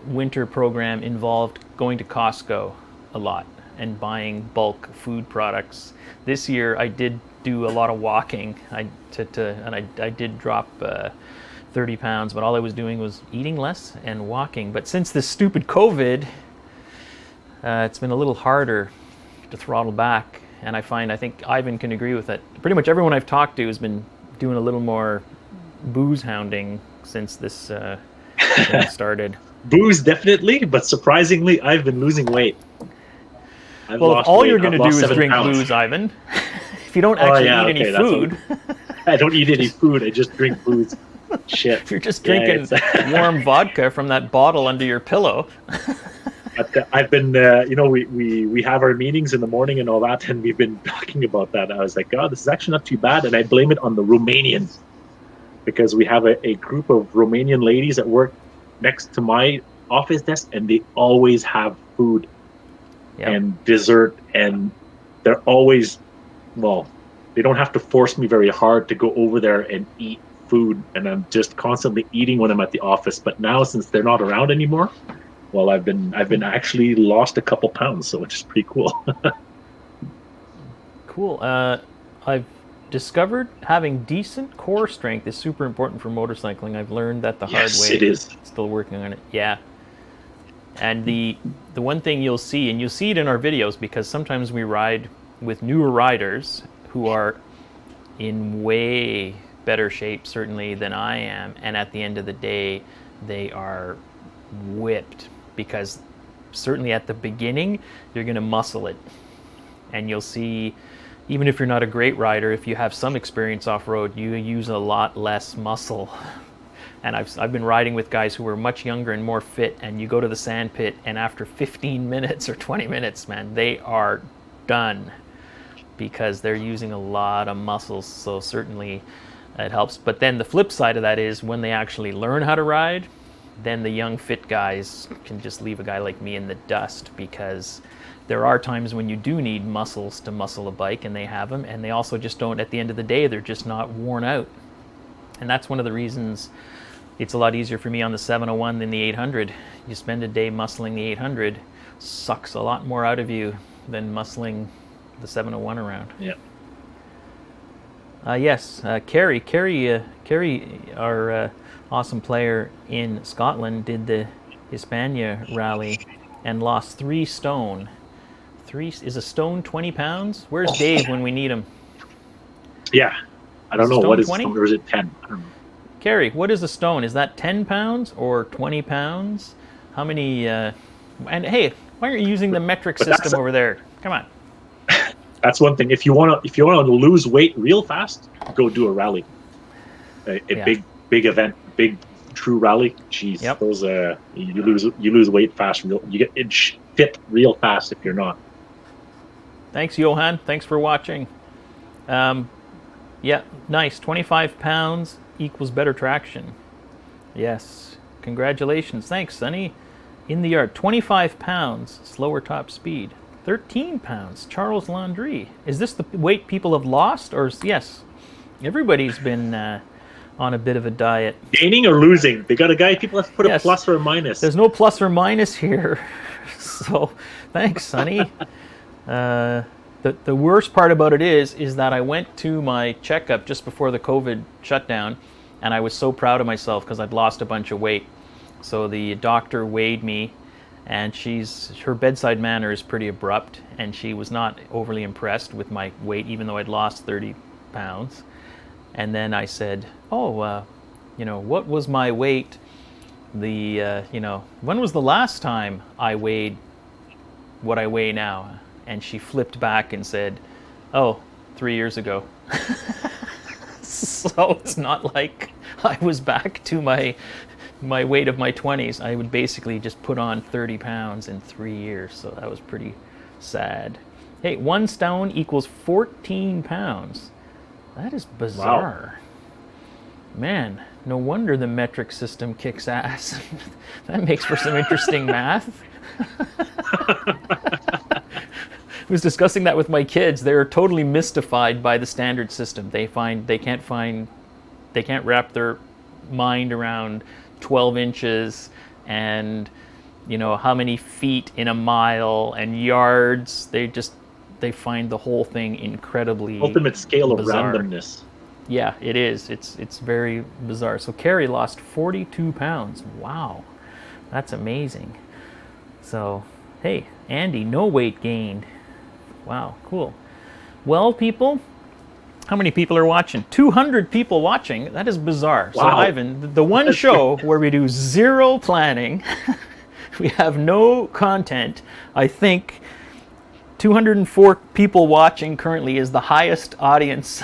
winter program involved going to Costco a lot and buying bulk food products. This year I did do a lot of walking. I did drop 30 pounds, but all I was doing was eating less and walking. But since this stupid COVID, it's been a little harder to throttle back. And I think Ivan can agree with it. Pretty much everyone I've talked to has been doing a little more booze hounding since this thing started. Booze, definitely, but surprisingly, I've been losing weight. Well, if all you're going to do is drink booze, Ivan, if you don't actually eat any food. I don't eat any food, I just drink booze. Shit. If you're just drinking warm vodka from that bottle under your pillow. But I've been, we have our meetings in the morning and all that, and we've been talking about that. I was like, God, this is actually not too bad. And I blame it on the Romanians, because we have a group of Romanian ladies that work next to my office desk, and they always have food and dessert, and they're always, they don't have to force me very hard to go over there and eat food, and I'm just constantly eating when I'm at the office. But now, since they're not around anymore, I've been actually lost a couple pounds, so which is pretty cool. Cool. I've discovered having decent core strength is super important for motorcycling. I've learned that the hard way. Yes, it is. Still working on it. Yeah. And the one thing you'll see, and you'll see it in our videos, because sometimes we ride with newer riders who are in way better shape, certainly, than I am, and at the end of the day, they are whipped, because certainly at the beginning, you're going to muscle it. And you'll see, even if you're not a great rider, if you have some experience off-road, you use a lot less muscle. And I've been riding with guys who are much younger and more fit, and you go to the sand pit, and after 15 minutes or 20 minutes, man, they are done, because they're using a lot of muscles. So certainly it helps. But then the flip side of that is, when they actually learn how to ride, then the young fit guys can just leave a guy like me in the dust, because there are times when you do need muscles to muscle a bike, and they have them, and they also just don't, at the end of the day, they're just not worn out. And that's one of the reasons it's a lot easier for me on the 701 than the 800. You spend a day muscling the 800, sucks a lot more out of you than muscling the 701 around. Yeah. Yes, Kerry, our awesome player in Scotland, did the Hispania rally and lost 3 stone. Is a stone 20 pounds? Where's Dave when we need him? Yeah, I don't know. What is 20? Or is it 10? I don't know. Kerry, what is a stone? Is that 10 pounds or 20 pounds? How many? And hey, why aren't you using the metric system over there? Come on. That's one thing. If you want to lose weight real fast, go do a rally. A big event, big true rally. Jeez, those you lose weight fast. You get fit real fast if you're not. Thanks, Johan. Thanks for watching. Yeah, nice. 25 pounds equals better traction. Yes. Congratulations. Thanks, Sonny. In the yard. 25 pounds, slower top speed. 13 pounds, Charles Landry. Is this the weight people have lost? Or yes, everybody's been on a bit of a diet. Gaining or losing? They got a guy, people have to put a plus or a minus. There's no plus or minus here. So, thanks, Sonny. The worst part about it is that I went to my checkup just before the COVID shutdown, and I was so proud of myself because I'd lost a bunch of weight. So the doctor weighed me, and her bedside manner is pretty abrupt, and she was not overly impressed with my weight, even though I'd lost 30 pounds. And then I said, what was my weight? When was the last time I weighed what I weigh now? And she flipped back and said, 3 years ago. So it's not like I was back to my weight of my 20s. I would basically just put on 30 pounds in 3 years. So that was pretty sad. Hey, 1 stone equals 14 pounds. That is bizarre. Wow. Man, no wonder the metric system kicks ass. That makes for some interesting math. I was discussing that with my kids. They're totally mystified by the standard system. They can't find they can't wrap their mind around 12 inches and how many feet in a mile and yards. They find the whole thing incredibly Ultimate scale bizarre. of randomness. Yeah, it is. It's very bizarre. So Carrie lost 42 pounds. Wow, that's amazing. So hey, Andy, no weight gained. Wow, cool. Well, people, how many people are watching? 200 people watching. That is bizarre. Wow. So Ivan, the one show where we do zero planning, we have no content, I think 204 people watching currently is the highest audience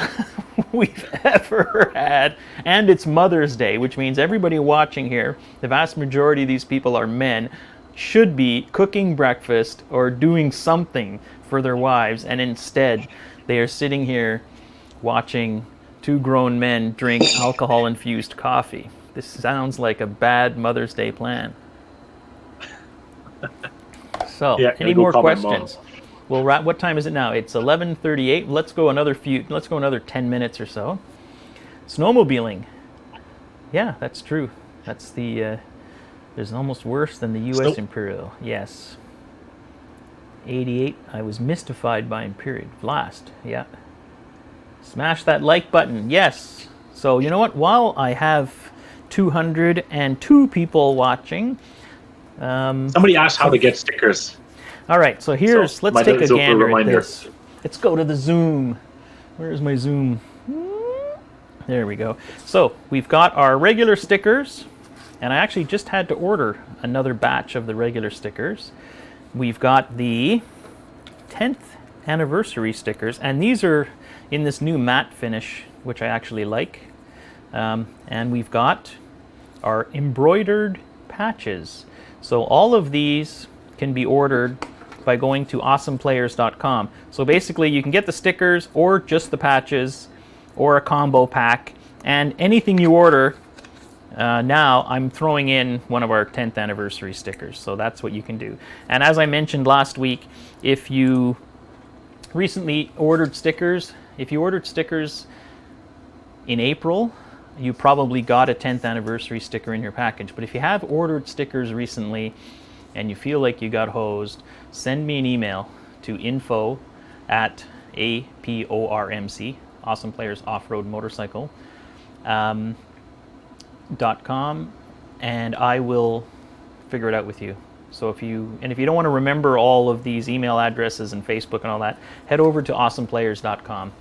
we've ever had. And it's Mother's Day, which means everybody watching here, the vast majority of these people are men, should be cooking breakfast or doing something for their wives, and instead they are sitting here watching two grown men drink alcohol-infused coffee. This sounds like a bad Mother's Day plan. So, Yeah, any more questions? Well, what time is it now? It's 11:38. Let's go another 10 minutes or so. Snowmobiling. Yeah, that's true. That's the there's almost worse than the U.S. Imperial. Yes. 88. I was mystified by Imperial. Blast. Yeah. Smash that like button. Yes. So, you know what? While I have 202 people watching. Somebody asked how to get stickers. All right. So let's take a gander at this. Let's go to the Zoom. Where's my Zoom? There we go. So we've got our regular stickers. And I actually just had to order another batch of the regular stickers. We've got the 10th anniversary stickers, and these are in this new matte finish, which I actually like. And we've got our embroidered patches. So all of these can be ordered by going to awesomeplayers.com. So basically you can get the stickers or just the patches or a combo pack, and anything you order, now I'm throwing in one of our 10th anniversary stickers, so that's what you can do. And as I mentioned last week, if you recently ordered stickers, in April, you probably got a 10th anniversary sticker in your package. But if you have ordered stickers recently and you feel like you got hosed, send me an email to info@APORMC, Awesome Players Off-Road Motorcycle, .com, and I will figure it out with you. So if you don't want to remember all of these email addresses and Facebook and all that, head over to awesomeplayers.com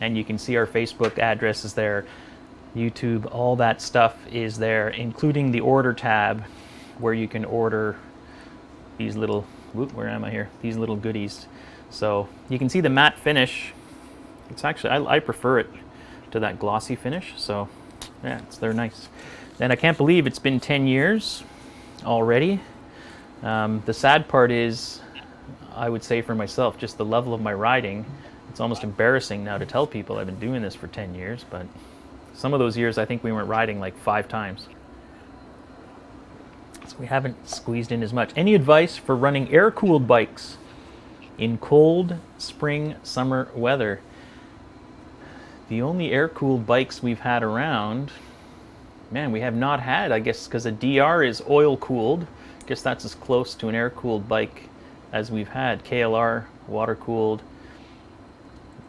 and you can see our Facebook addresses there, YouTube, all that stuff is there, including the order tab where you can order these little, these little goodies. So you can see the matte finish. It's actually, I prefer it to that glossy finish. So yeah, they're nice. And I can't believe it's been 10 years already. The sad part is, I would say for myself, just the level of my riding. It's almost embarrassing now to tell people I've been doing this for 10 years, but some of those years I think we weren't riding like 5 times. So we haven't squeezed in as much. Any advice for running air-cooled bikes in cold spring, summer weather? The only air-cooled bikes we've had around, man, we have not had, I guess, because a DR is oil-cooled. I guess that's as close to an air-cooled bike as we've had. KLR, water-cooled.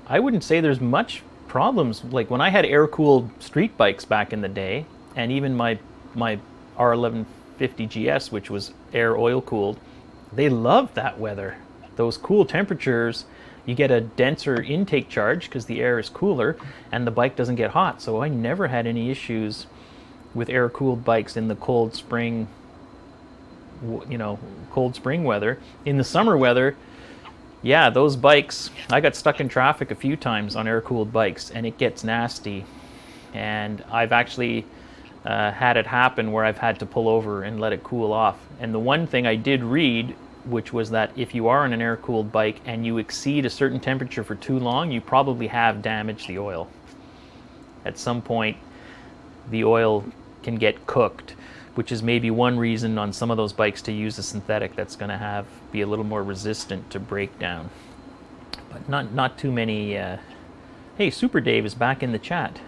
I wouldn't say there's much problems. Like when I had air-cooled street bikes back in the day, and even my R1150 GS, which was air oil-cooled, they loved that weather. Those cool temperatures, you get a denser intake charge because the air is cooler and the bike doesn't get hot. So I never had any issues with air-cooled bikes in the cold spring, cold spring weather. In the summer weather, yeah, those bikes, I got stuck in traffic a few times on air-cooled bikes and it gets nasty. And I've actually had it happen where I've had to pull over and let it cool off. And the one thing I did read, which was that if you are on an air-cooled bike and you exceed a certain temperature for too long, you probably have damaged the oil. At some point, the oil can get cooked, which is maybe one reason on some of those bikes to use a synthetic that's going to be a little more resistant to breakdown. But not too many. Hey, Super Dave is back in the chat.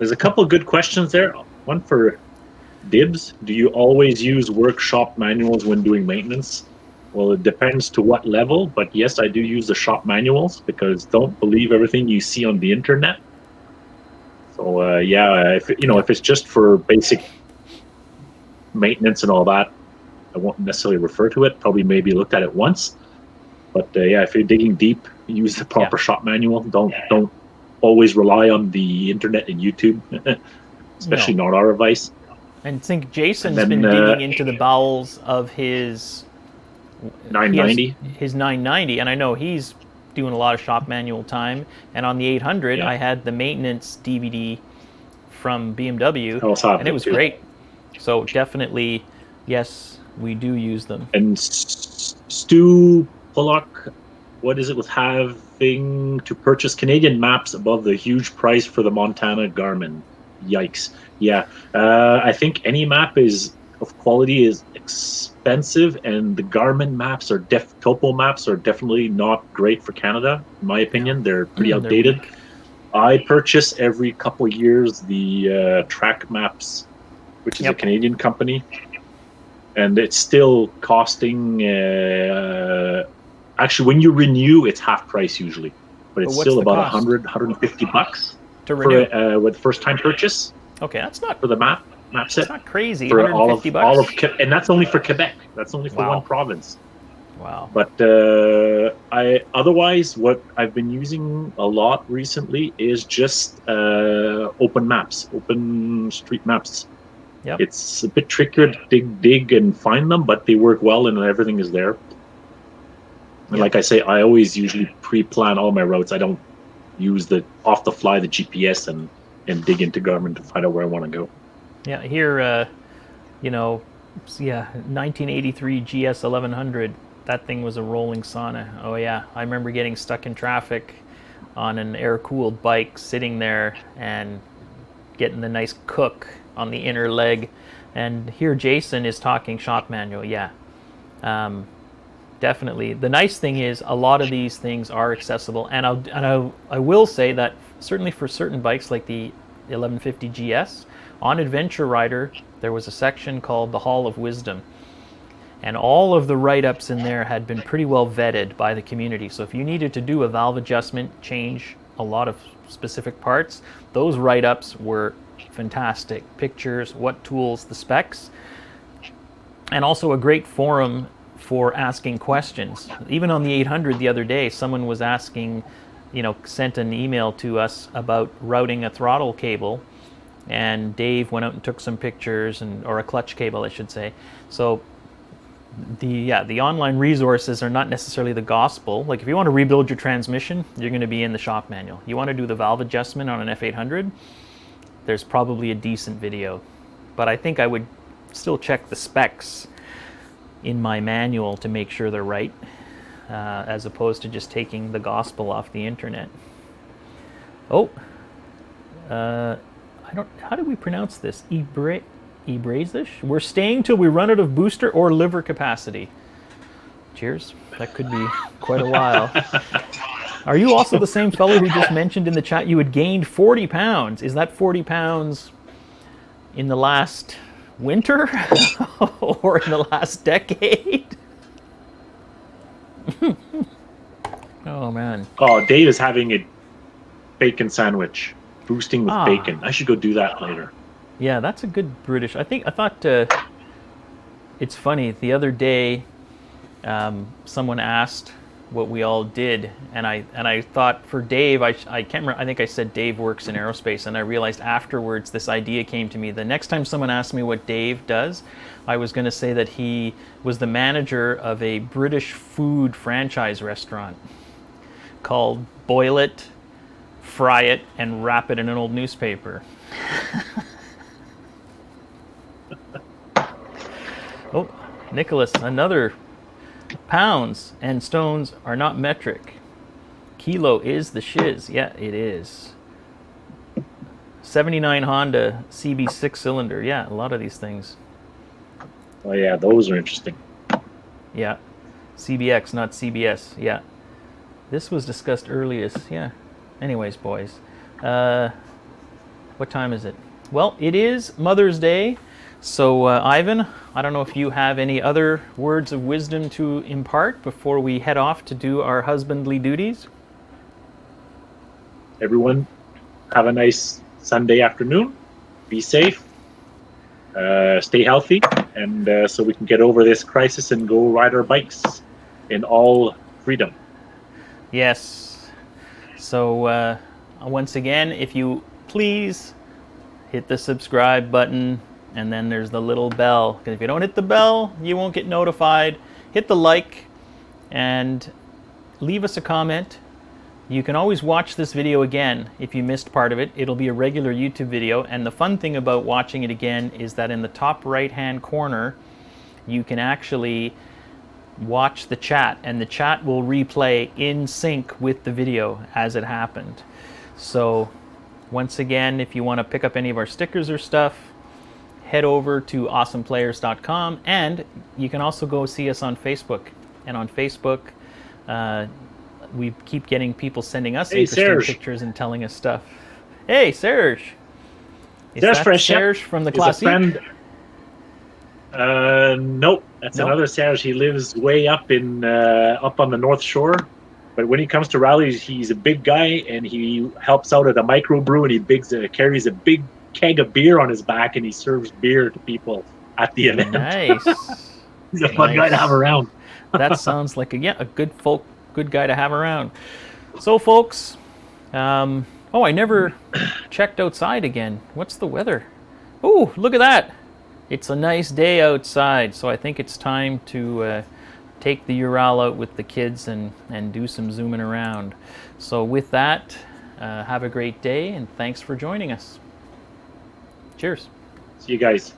There's a couple of good questions there. One for Dibs. Do you always use workshop manuals when doing maintenance? Well, it depends to what level, but yes, I do use the shop manuals because don't believe everything you see on the internet. So if it's just for basic maintenance and all that, I won't necessarily refer to it. Probably maybe looked at it once, but if you're digging deep, use the proper shop manual. Don't always rely on the internet and YouTube, especially not our advice. And I think Jason's been digging into the bowels of his 990. His 990, and I know he's doing a lot of shop manual time. And on the 800, I had the maintenance DVD from BMW, and it was great. So definitely, yes, we do use them. And Stu Pollock, what is it with having to purchase Canadian maps above the huge price for the Montana Garmin? Yikes. Yeah. I think any map of quality is expensive, and the Garmin maps topo maps are definitely not great for Canada, in my opinion. They're pretty outdated. I purchase every couple of years the Track Maps, which is a Canadian company, and it's still costing actually when you renew it's half price usually, but it's still about $100-$150 to renew with first time purchase. Okay, that's not for the map set. It's not crazy. For $150 and that's only for Quebec. That's only for one province. Wow. But otherwise, what I've been using a lot recently is just open maps, open street maps. Yep. It's a bit trickier to dig and find them, but they work well and everything is there. And like I say, I always usually pre-plan all my routes. I don't use the off the fly the GPS and dig into Garmin to find out where I want to go. Yeah, here, 1983 GS 1100. That thing was a rolling sauna. Oh yeah, I remember getting stuck in traffic on an air-cooled bike, sitting there and getting the nice cook on the inner leg. And here Jason is talking shop manual. Yeah, definitely. The nice thing is a lot of these things are accessible, and I will say that certainly for certain bikes like the 1150 GS, on Adventure Rider there was a section called the Hall of Wisdom. And all of the write-ups in there had been pretty well vetted by the community. So if you needed to do a valve adjustment, change a lot of specific parts, those write-ups were fantastic. Pictures, what tools, the specs, and also a great forum for asking questions. Even on the 800 the other day, someone was asking, sent an email to us about routing a throttle cable, and Dave went out and took some pictures, or a clutch cable, I should say. So the online resources are not necessarily the gospel. Like if you want to rebuild your transmission, you're going to be in the shop manual. You want to do the valve adjustment on an F800, there's probably a decent video. But I think I would still check the specs in my manual to make sure they're right, as opposed to just taking the gospel off the internet. How do we pronounce this? Ebrazish? We're staying till we run out of booster or liver capacity. Cheers. That could be quite a while. Are you also the same fellow who just mentioned in the chat you had gained 40 pounds? Is that 40 pounds in the last winter or in the last decade? Oh, man. Oh, Dave is having a bacon sandwich. Boosting with bacon. I should go do that later. Yeah, that's a good British. I thought it's funny. The other day, someone asked what we all did, and I thought for Dave, I can't remember. I think I said Dave works in aerospace, and I realized afterwards this idea came to me. The next time someone asked me what Dave does, I was going to say that he was the manager of a British food franchise restaurant called Boil It, Fry It, and Wrap It in an Old Newspaper. Oh, Nicholas, another. Pounds and stones are not metric. Kilo is the shiz. Yeah, it is. 79 Honda CB 6-cylinder. Yeah, a lot of these things. Oh yeah, those are interesting. Yeah. CBX, not CBS. Yeah. This was discussed earliest. Yeah. Anyways, boys. What What time is it? Well, it is Mother's Day. So, Ivan, I don't know if you have any other words of wisdom to impart before we head off to do our husbandly duties. Everyone, have a nice Sunday afternoon. Be safe. Stay healthy, and so we can get over this crisis and go ride our bikes in all freedom. Yes. So, once again, if you please hit the subscribe button, and then there's the little bell. Because if you don't hit the bell, you won't get notified. Hit the like, and leave us a comment. You can always watch this video again if you missed part of it. It'll be a regular YouTube video, and the fun thing about watching it again is that in the top right-hand corner, you can actually watch the chat, and the chat will replay in sync with the video as it happened. So, once again, if you want to pick up any of our stickers or stuff, head over to awesomeplayers.com, and you can also go see us on Facebook. And on Facebook, we keep getting people sending us interesting Serge. pictures and telling us stuff. Hey, Serge! Is Serge that Fresh, Serge from the He's a Classique? friend. Nope, that's Nope. another Serge. He lives way up on the North Shore. But when he comes to rallies, he's a big guy, and he helps out at a microbrew, and he carries a big keg of beer on his back, and he serves beer to people at the event. Nice. He's a fun guy to have around. That sounds like a good guy to have around. So, folks, I never checked outside again. What's the weather? Oh, look at that! It's a nice day outside, so I think it's time to take the Ural out with the kids and do some zooming around. So with that, have a great day, and thanks for joining us. Cheers. See you guys.